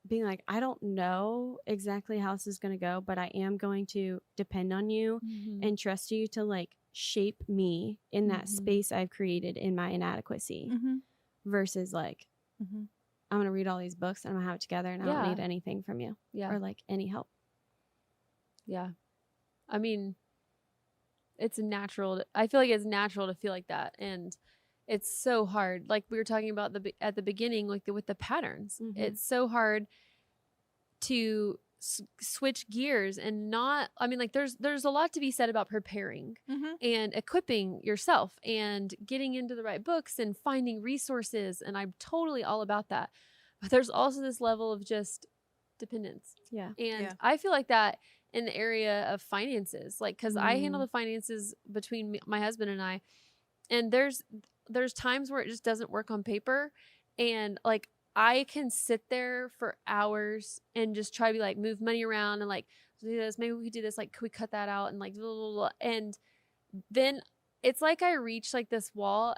being like, I don't know exactly how this is going to go, but I am going to depend on you and trust you to like shape me in that space I've created in my inadequacy versus like, I'm going to read all these books and I'm going to have it together and I don't need anything from you or like any help. Yeah. I mean, it's natural. I feel like it's natural to feel like that. And it's so hard. Like we were talking about at the beginning, like with the patterns, it's so hard to switch gears and not, I mean, like there's a lot to be said about preparing and equipping yourself and getting into the right books and finding resources. And I'm totally all about that. But there's also this level of just dependence. Yeah. And I feel like that in the area of finances, like, cause I handle the finances between my husband and I, and there's times where it just doesn't work on paper. And like, I can sit there for hours and just try to be like, move money around and like, do this, maybe we could do this. Like, could we cut that out? And like, blah, blah, blah. And then it's like, I reach like this wall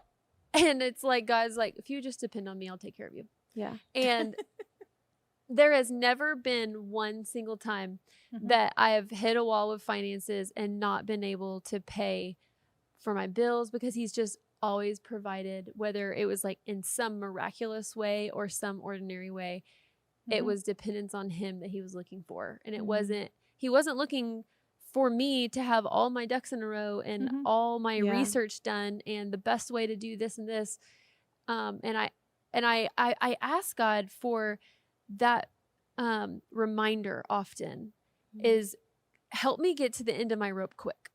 and it's like, God's like, if you just depend on me, I'll take care of you. Yeah. And there has never been one single time that I have hit a wall with finances and not been able to pay for my bills because he's just always provided, whether it was like in some miraculous way or some ordinary way. It was dependence on him that he was looking for. And he wasn't looking for me to have all my ducks in a row and all my research done and the best way to do this and this. And I ask God for that reminder often is help me get to the end of my rope quick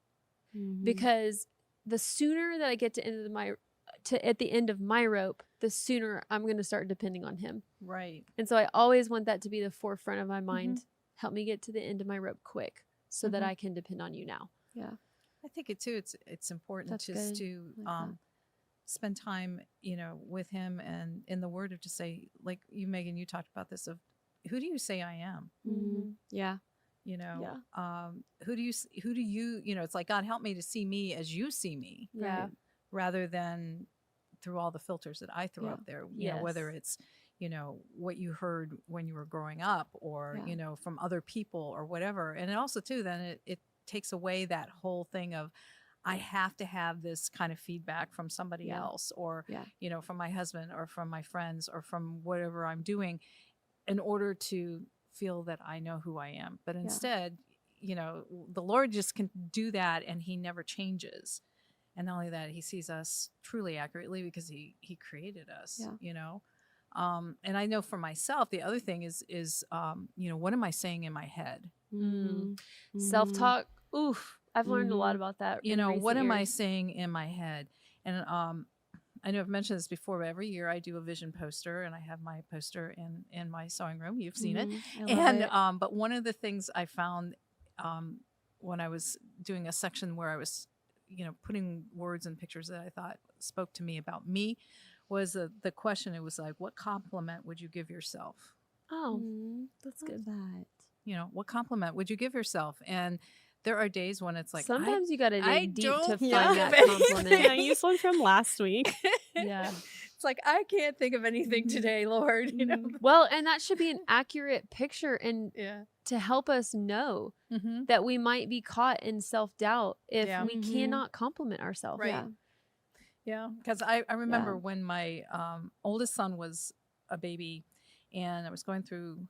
because the sooner that I get to at the end of my rope, the sooner I'm going to start depending on him. Right. And so I always want that to be the forefront of my mind. Help me get to the end of my rope quick so that I can depend on you now. Yeah. I think it too. It's important That's just good. to Like spend time, with him and in the Word of to say, like you, Megan, you talked about this of who do you say I am? Yeah. Who do you, it's like, God, help me to see me as you see me. Yeah. Rather than through all the filters that I throw up there, whether it's, what you heard when you were growing up or, from other people or whatever. And it also too, then it takes away that whole thing of, I have to have this kind of feedback from somebody else or, from my husband or from my friends or from whatever I'm doing in order to feel that I know who I am. But instead, the Lord just can do that and he never changes. And not only that, he sees us truly accurately because he created us, and I know for myself, the other thing is, what am I saying in my head? Self-talk. Oof. I've learned a lot about that. What am I saying in my head? And, I know I've mentioned this before, but every year I do a vision poster and I have my poster in my sewing room. You've seen it. But one of the things I found, when I was doing a section where I was, putting words and pictures that I thought spoke to me about me was the question. It was like, what compliment would you give yourself? Oh, that's good. That. What compliment would you give yourself? And there are days when it's like, sometimes you got to dig deep to find that compliment. Yeah, I used one from last week. Yeah. It's like, I can't think of anything today, Lord. Well, and that should be an accurate picture and to help us know that we might be caught in self-doubt if we cannot compliment ourselves. Right. Yeah. Because I remember when my oldest son was a baby and I was going through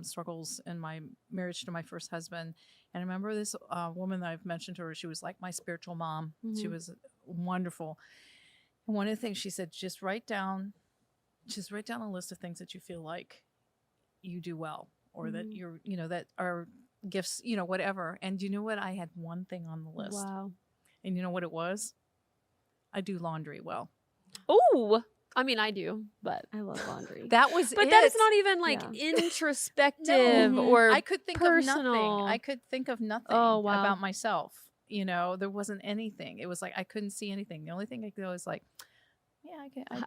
struggles in my marriage to my first husband. And I remember this woman that I've mentioned to her, she was like my spiritual mom. She was wonderful. And one of the things she said, just write down a list of things that you feel like you do well or that you're, that are gifts, whatever. And you know what? I had one thing on the list. Wow. And you know what it was? I do laundry well. Oh, I mean, I do, but I love laundry. That was but that is not even like introspective or I could think personal. of nothing. I could think of nothing about myself. There wasn't anything. It was like I couldn't see anything. The only thing I could go is like,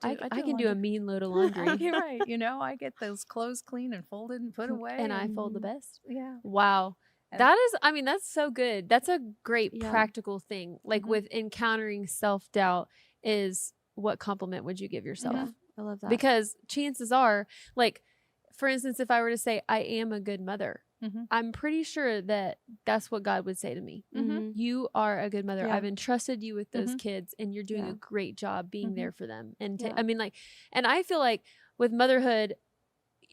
I can do a mean load of laundry. You're right. You know, I get those clothes clean and folded and put away. And I fold the best. Yeah. Wow. That is, I mean, that's so good. That's a great Yeah. practical thing. Like with encountering self-doubt is what compliment would you give yourself? Yeah, I love that. Because chances are, like, for instance, if I were to say, I am a good mother, I'm pretty sure that that's what God would say to me. You are a good mother. Yeah. I've entrusted you with those kids and you're doing Yeah. a great job being there for them. And Yeah. I mean, like, and I feel like with motherhood,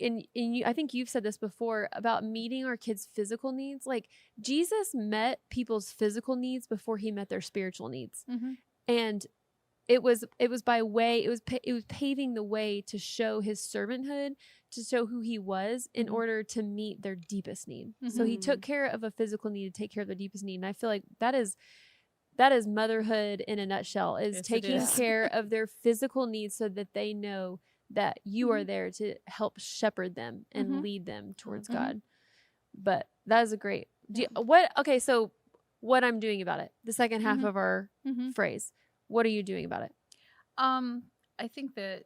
and you, I think you've said this before about meeting our kids' physical needs. Like Jesus met people's physical needs before he met their spiritual needs. And it was by way, it was paving the way to show his servanthood, to show who he was in order to meet their deepest need. So he took care of a physical need to take care of their deepest need. And I feel like that is motherhood in a nutshell, is Yes, it taking is. care of their physical needs so that they know that you are there to help shepherd them and lead them towards God. But that is a great, so what I'm doing about it, the second half of our phrase, what are you doing about it? I think that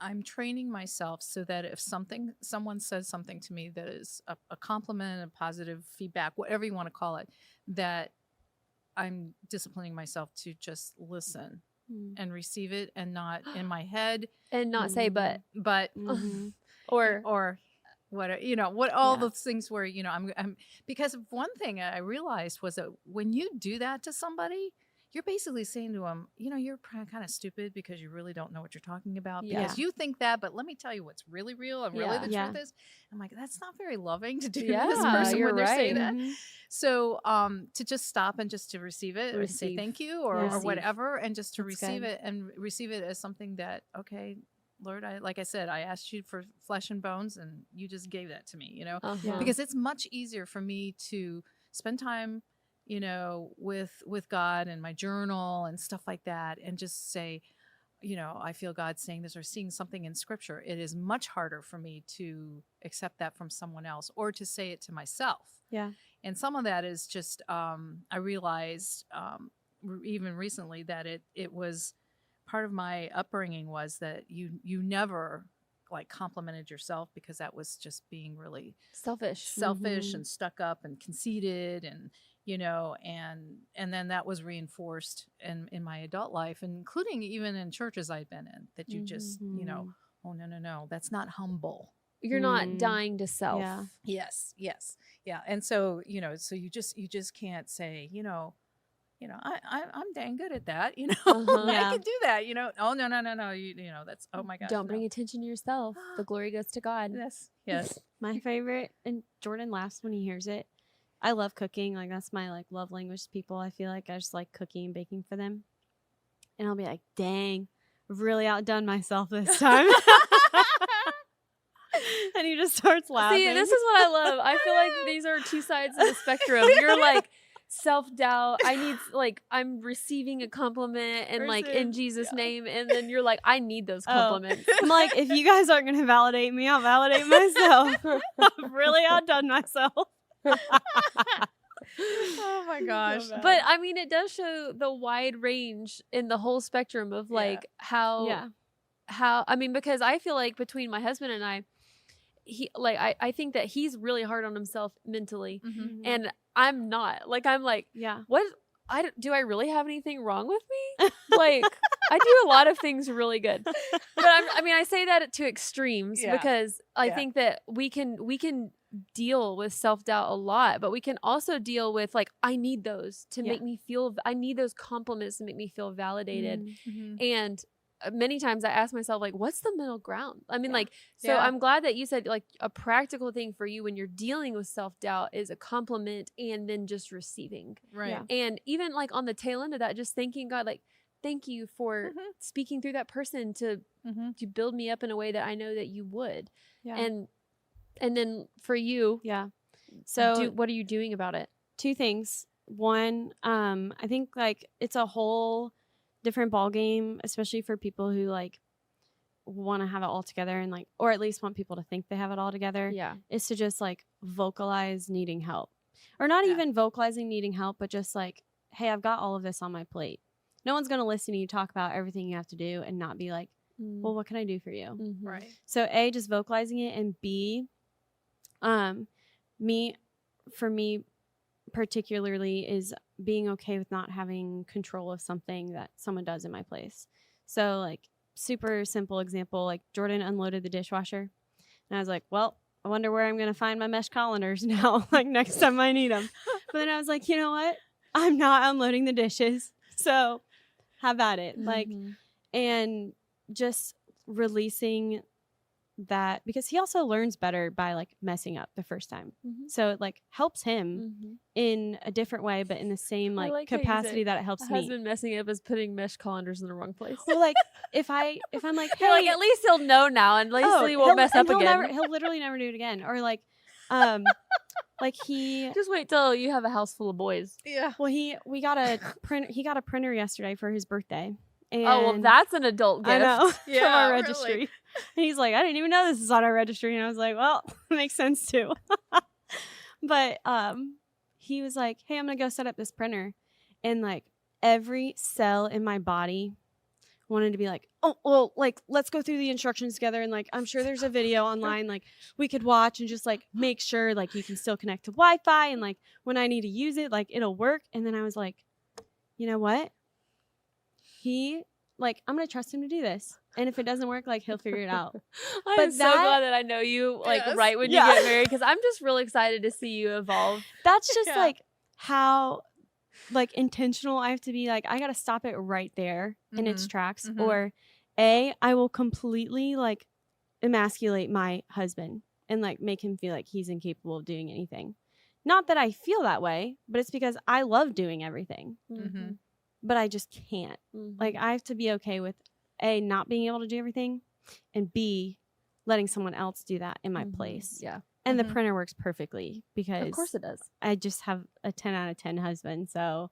I'm training myself so that if someone says something to me that is a compliment, a positive feedback, whatever you want to call it, that I'm disciplining myself to just listen and receive it, and not in my head, and not say but or what, you know, what all those things where, you know, I'm because of one thing I realized was that when you do that to somebody, you're basically saying to them, you know, you're kind of stupid because you really don't know what you're talking about, because you think that, but let me tell you what's really real and really the truth is. I'm like, that's not very loving to do to this person when they're saying that. So to just stop and just to receive it, or say thank you or whatever, and just to receive it, and receive it as something that, okay, Lord, like I said, I asked you for flesh and bones and you just gave that to me, you know, because it's much easier for me to spend time, you know, with God and my journal and stuff like that, and just say, you know, I feel God saying this, or seeing something in scripture. It is much harder for me to accept that from someone else, or to say it to myself. Yeah. And some of that is just, I realized even recently that it was part of my upbringing was that you never like complimented yourself, because that was just being really selfish and stuck up and conceited, and you know, and then that was reinforced in my adult life, including even in churches I'd been in, that you just, you know, oh no, that's not humble. You're not dying to self. Yeah. Yes. Yeah. And so, you know, so you just can't say, you know, I'm dang good at that, you know, I can do that, you know. Oh, no. You know, that's, oh my gosh. Don't bring attention to yourself. The glory goes to God. Yes. My favorite, and Jordan laughs when he hears it, I love cooking. Like, that's my like love language to people. I feel like I just like cooking and baking for them. And I'll be like, dang, I've really outdone myself this time. And he just starts laughing. See, this is what I love. I feel like these are two sides of the spectrum. You're like, self-doubt, I need, like, I'm receiving a compliment and like in Jesus name, and then you're like, I need those compliments. I'm like, if you guys aren't gonna validate me, I'll validate myself. I've really outdone myself. Oh my gosh. But I mean, it does show the wide range in the whole spectrum of like how I mean, because I feel like between my husband and I think that he's really hard on himself mentally, and I'm not. Like, I'm like, what? Do I really have anything wrong with me? Like, I do a lot of things really good, but I mean, I say that to extremes because I think that we can deal with self-doubt a lot, but we can also deal with like, I need those to make me feel, I need those compliments to make me feel validated. And many times I ask myself, like, what's the middle ground? I mean, like, so I'm glad that you said like a practical thing for you when you're dealing with self-doubt is a compliment and then just receiving. Right. And even like on the tail end of that, just thanking God, like, thank you for speaking through that person to build me up in a way that I know that you would. Yeah. And then for you, so what are you doing about it? Two things. One, I think like it's a whole different ball game, especially for people who like want to have it all together and like, or at least want people to think they have it all together. Yeah, is to just like vocalize needing help, or not even vocalizing needing help, but just like, hey, I've got all of this on my plate. no one's going to listen to you talk about everything you have to do and not be like, well, what can I do for you? Mm-hmm. Right. So A, just vocalizing it, and B, for me particularly is being okay with not having control of something that someone does in my place. So like super simple example, like Jordan unloaded the dishwasher and I was like, well, I wonder where I'm going to find my mesh colanders now, like next time I need them. But then I was like, you know what? I'm not unloading the dishes. So how about it? Like, and just releasing that, because he also learns better by like messing up the first time. So it like helps him in a different way, but in the same like capacity that it helps me. Husband messing up is putting mesh colanders in the wrong place. Well, like if I'm like, hey, like at least he'll know now, and at least he won't mess up again. He'll literally never do it again. Or like, like he just wait till you have a house full of boys. Yeah. Well, he got a printer yesterday for his birthday. And oh well, that's an adult gift. I know, yeah, from our registry. Really. And he's like, I didn't even know this is on our registry, and I was like, well, it makes sense too. But he was like, hey, I'm gonna go set up this printer, and like every cell in my body wanted to be like, oh, well, like let's go through the instructions together, and like I'm sure there's a video online like we could watch and just like make sure like you can still connect to Wi-Fi, and like when I need to use it, like it'll work. And then I was like, you know what? I'm going to trust him to do this. And if it doesn't work, like, he'll figure it out. I'm so glad that I know you, like, right when you get married, because I'm just really excited to see you evolve. That's just, like, how, like, intentional I have to be. Like, I got to stop it right there in its tracks. Or, I will completely, like, emasculate my husband and, like, make him feel like he's incapable of doing anything. Not that I feel that way, but it's because I love doing everything. But I just can't. Like, I have to be okay with A, not being able to do everything, and B, letting someone else do that in my place. Yeah. And the printer works perfectly because of course it does. I just have a 10 out of 10 husband. So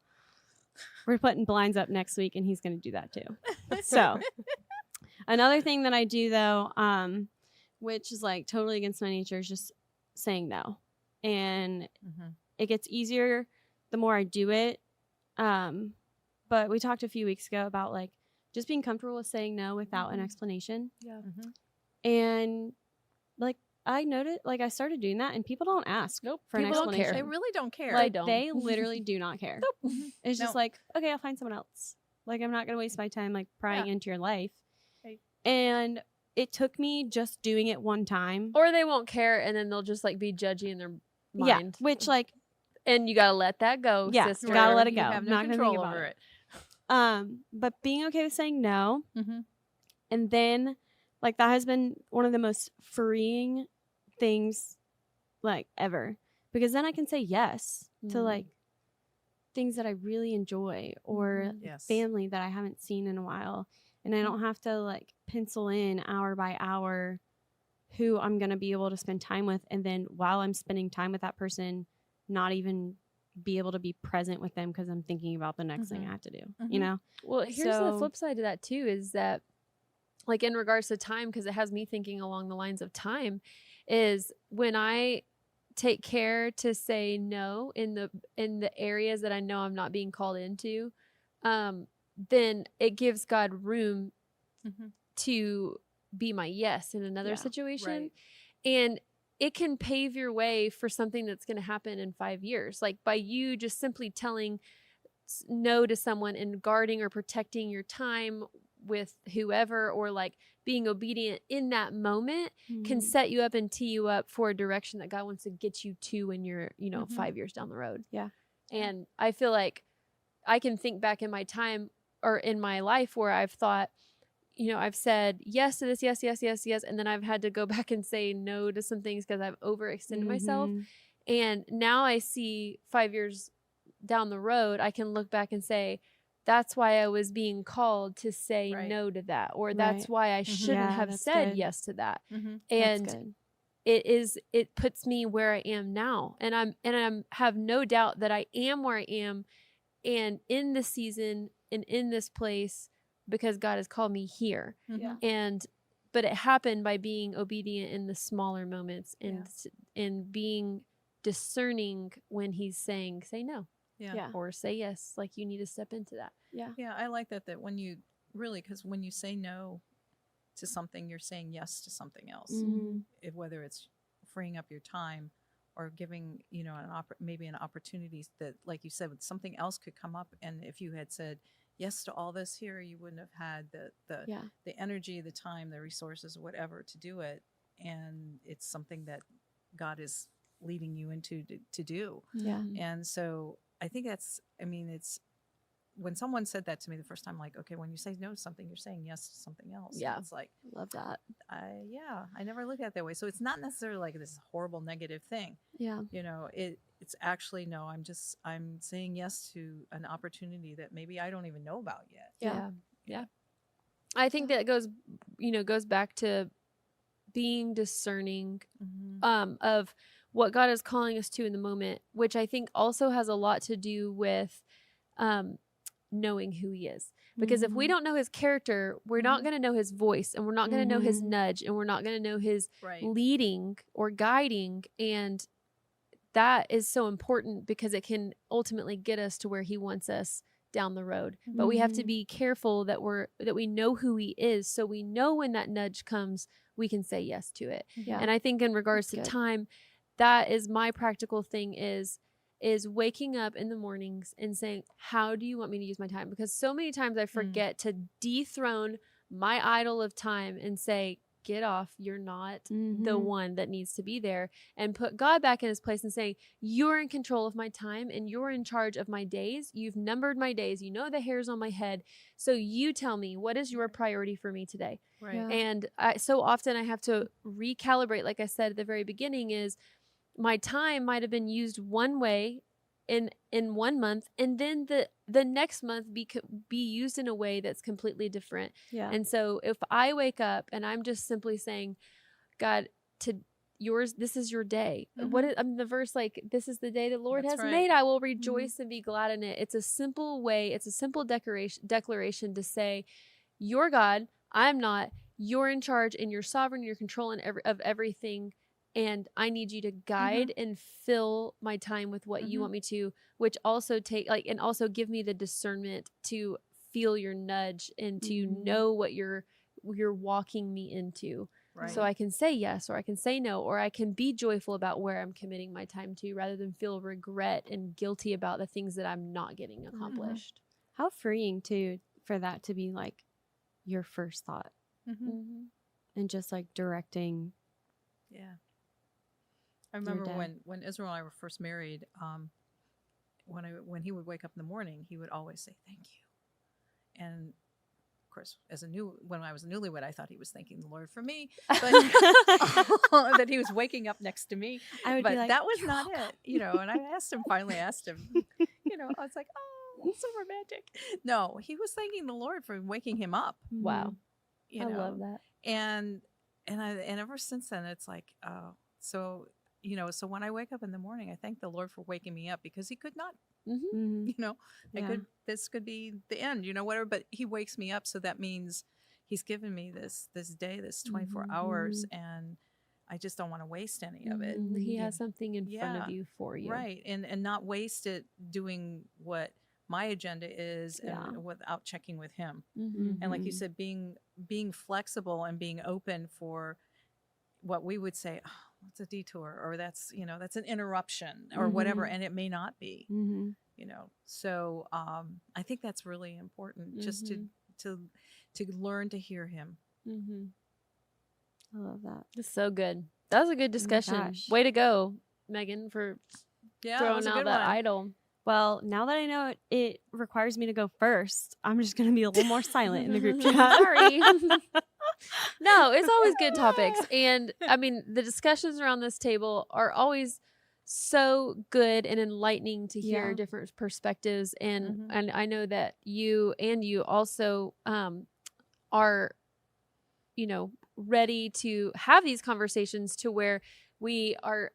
we're putting blinds up next week, and he's going to do that too. So another thing that I do though, which is like totally against my nature, is just saying no. And it gets easier the more I do it. But we talked a few weeks ago about like just being comfortable with saying no without an explanation. Yeah. And like I noticed, like I started doing that, and people don't ask for an People don't explanation. care. They really don't care. Like they literally do not care. It's just Nope. like, okay, I'll find someone else. Like I'm not gonna waste my time like prying into your life. Right. And it took me just doing it one time. Or they won't care, and then they'll just like be judgy in their mind. Yeah, which like, and you gotta let that go. yeah, sister. you gotta let it go. You have no Not gonna control think about over it. it. But being okay with saying no, and then like that has been one of the most freeing things like ever, because then I can say yes to like things that I really enjoy, or family that I haven't seen in a while, and I don't have to like pencil in hour by hour who I'm gonna be able to spend time with, and then while I'm spending time with that person, not even be able to be present with them because I'm thinking about the next thing I have to do, you know? Well, here's the flip side to that too, is that like in regards to time, because it has me thinking along the lines of time, is when I take care to say no in the areas that I know I'm not being called into, then it gives God room to be my yes in another situation. And it can pave your way for something that's going to happen in 5 years. Like by you just simply telling no to someone and guarding or protecting your time with whoever, or like being obedient in that moment can set you up and tee you up for a direction that God wants to get you to when you're, 5 years down the road. Yeah. And I feel like I can think back in my time or in my life where I've thought, I've said yes to this, yes. And then I've had to go back and say no to some things because I've overextended myself. And now I see 5 years down the road, I can look back and say, that's why I was being called to say no to that. Or that's why I shouldn't have said yes to that. And it puts me where I am now. And I'm have no doubt that I am where I am and in this season and in this place, because God has called me here. But it happened by being obedient in the smaller moments and being discerning when he's saying, say no. Yeah. or say yes. Like you need to step into that. Yeah. Yeah. I like that when you really, because when you say no to something, you're saying yes to something else. Whether it's freeing up your time or giving, maybe an opportunity that, like you said, something else could come up. And if you had said yes to all this here, you wouldn't have had the energy, the time, the resources, whatever to do it. And it's something that God is leading you into to do. Yeah. And so I think it's when someone said that to me the first time, like, okay, when you say no to something, you're saying yes to something else. Yeah. And it's like, Love that. I never looked at it that way. So it's not necessarily like this horrible negative thing. Yeah. It's actually, no, I'm saying yes to an opportunity that maybe I don't even know about yet. Yeah. I think that goes back to being discerning of what God is calling us to in the moment, which I think also has a lot to do with knowing who he is. Because if we don't know his character, we're not going to know his voice, and we're not going to know his nudge, and we're not going to know his leading or guiding. And that is so important because it can ultimately get us to where he wants us down the road. But we have to be careful that we know who he is, so we know when that nudge comes, we can say yes to it. Yeah. And I think in regards to time, that is my practical thing is waking up in the mornings and saying, how do you want me to use my time? Because so many times I forget to dethrone my idol of time and say, get off, you're not the one that needs to be there, and put God back in his place and saying, you're in control of my time and you're in charge of my days. You've numbered my days. You know the hairs on my head. So you tell me, what is your priority for me today? Right. Yeah. And so often I have to recalibrate, like I said at the very beginning, is my time might have been used one way in 1 month, and then the next month be used in a way that's completely different. Yeah. And so if I wake up and I'm just simply saying, God, this is your day. What is the verse, like, this is the day the Lord has made, I will rejoice and be glad in it. It's a simple way, it's a simple declaration to say, you're God, I'm not, you're in charge and you're sovereign, you're controlling of everything. And I need you to guide and fill my time with what you want me to, which also and also give me the discernment to feel your nudge and to know what you're walking me into. Right. So I can say yes, or I can say no, or I can be joyful about where I'm committing my time to, rather than feel regret and guilty about the things that I'm not getting accomplished. How freeing too for that to be like your first thought, and just like directing. Yeah. I remember when Israel and I were first married, when he would wake up in the morning, he would always say, thank you. And of course, when I was a newlywed, I thought he was thanking the Lord for me, but that he was waking up next to me. I would but be like, that was not it, and I finally asked him, I was like, oh, so romantic. No, he was thanking the Lord for waking him up. Wow. I love that. And ever since then, it's like, so when I wake up in the morning, I thank the Lord for waking me up, because he could not, this could be the end, whatever, but he wakes me up. So that means he's given me this day, this 24 hours, and I just don't want to waste any of it. He has something in front of you for you. Right. And not waste it doing what my agenda is and without checking with him. And like you said, being flexible and being open for what we would say, oh, it's a detour, or that's an interruption, or whatever, and it may not be. So I think that's really important, just to learn to hear him. I love that. That's so good. That was a good discussion. Way to go, Megan, for throwing out that idol. Well, now that I know it requires me to go first, I'm just going to be a little more silent in the group chat. Sorry. No, it's always good topics. And I mean, the discussions around this table are always so good and enlightening to hear different perspectives. And I know that you also are, ready to have these conversations to where we are,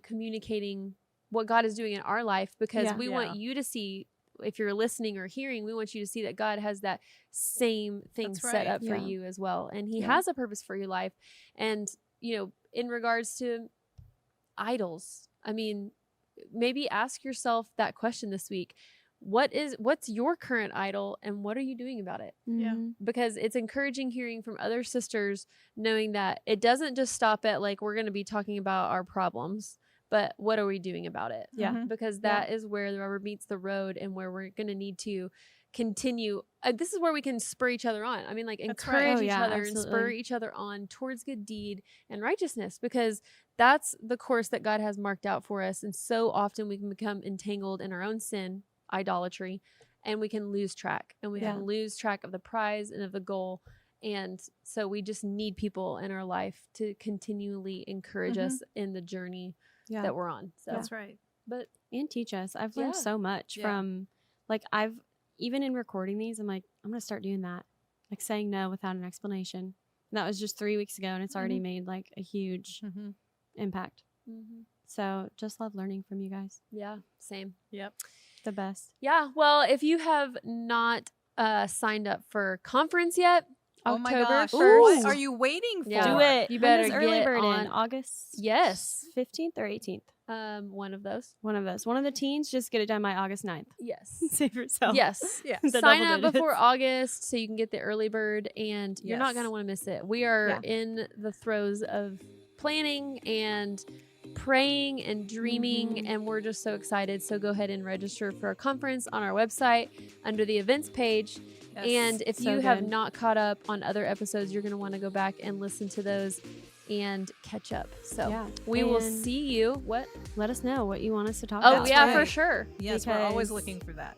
communicating what God is doing in our life, because we want you to see, if you're listening or hearing, we want you to see that God has that same thing set up for you as well. And he has a purpose for your life. And, in regards to idols, I mean, maybe ask yourself that question this week. What's your current idol and what are you doing about it? Yeah. Because it's encouraging hearing from other sisters, knowing that it doesn't just stop at like, we're going to be talking about our problems, but what are we doing about it? Yeah. Because that is where the rubber meets the road and where we're going to need to continue. This is where we can spur each other on. I mean, like encourage each other and spur each other on towards good deed and righteousness, because that's the course that God has marked out for us. And so often we can become entangled in our own sin, idolatry, and we can lose track, and we can lose track of the prize and of the goal. And so we just need people in our life to continually encourage us in the journey that we're on. So That's right. And teach us. I've learned so much from, like, even in recording these, I'm like, I'm going to start doing that. Like saying no without an explanation. And that was just 3 weeks ago, and it's already made like a huge impact. So just love learning from you guys. Yeah, same. Yep. The best. Yeah. Well, if you have not signed up for conference yet, Oh my October gosh. 1st. What are you waiting for? Do it. You When better does early get bird on. in August. Yes. 15th or 18th. One of those. One of those. One of the teens. Just get it done by August 9th. Yes. Save yourself. Yes. Yeah. The Sign double up digits. before August so you can get the early bird, and you're not Yes. going to want to miss it. We are in the throes of planning and praying and dreaming, and we're just so excited. So go ahead and register for our conference on our website under the events page. Yes. And if So you have good. not caught up on other episodes, you're going to want to go back and listen to those and catch up. So we will And see you. What? let us know what you want us to talk Oh, about. That's yeah, right. for sure. Yes, we're always because- looking for that.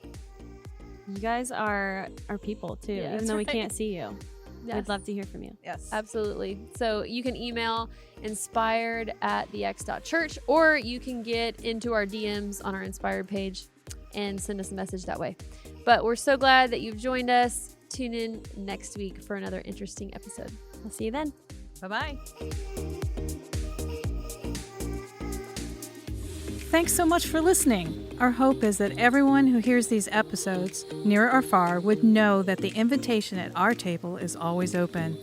You guys are our people too, Yeah, even that's though we right. can't see you. Yes. We'd love to hear from you. Yes. Absolutely. So you can email inspired@thex.church, or you can get into our DMs on our Inspired page and send us a message that way. But we're so glad that you've joined us. Tune in next week for another interesting episode. We'll see you then. Bye-bye. Thanks so much for listening. Our hope is that everyone who hears these episodes, near or far, would know that the invitation at our table is always open.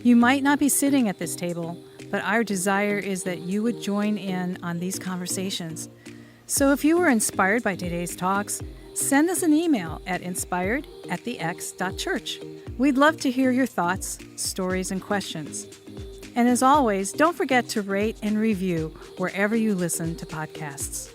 You might not be sitting at this table, but our desire is that you would join in on these conversations. So if you were inspired by today's talks, send us an email at inspired@thex.church. We'd love to hear your thoughts, stories, and questions. And as always, don't forget to rate and review wherever you listen to podcasts.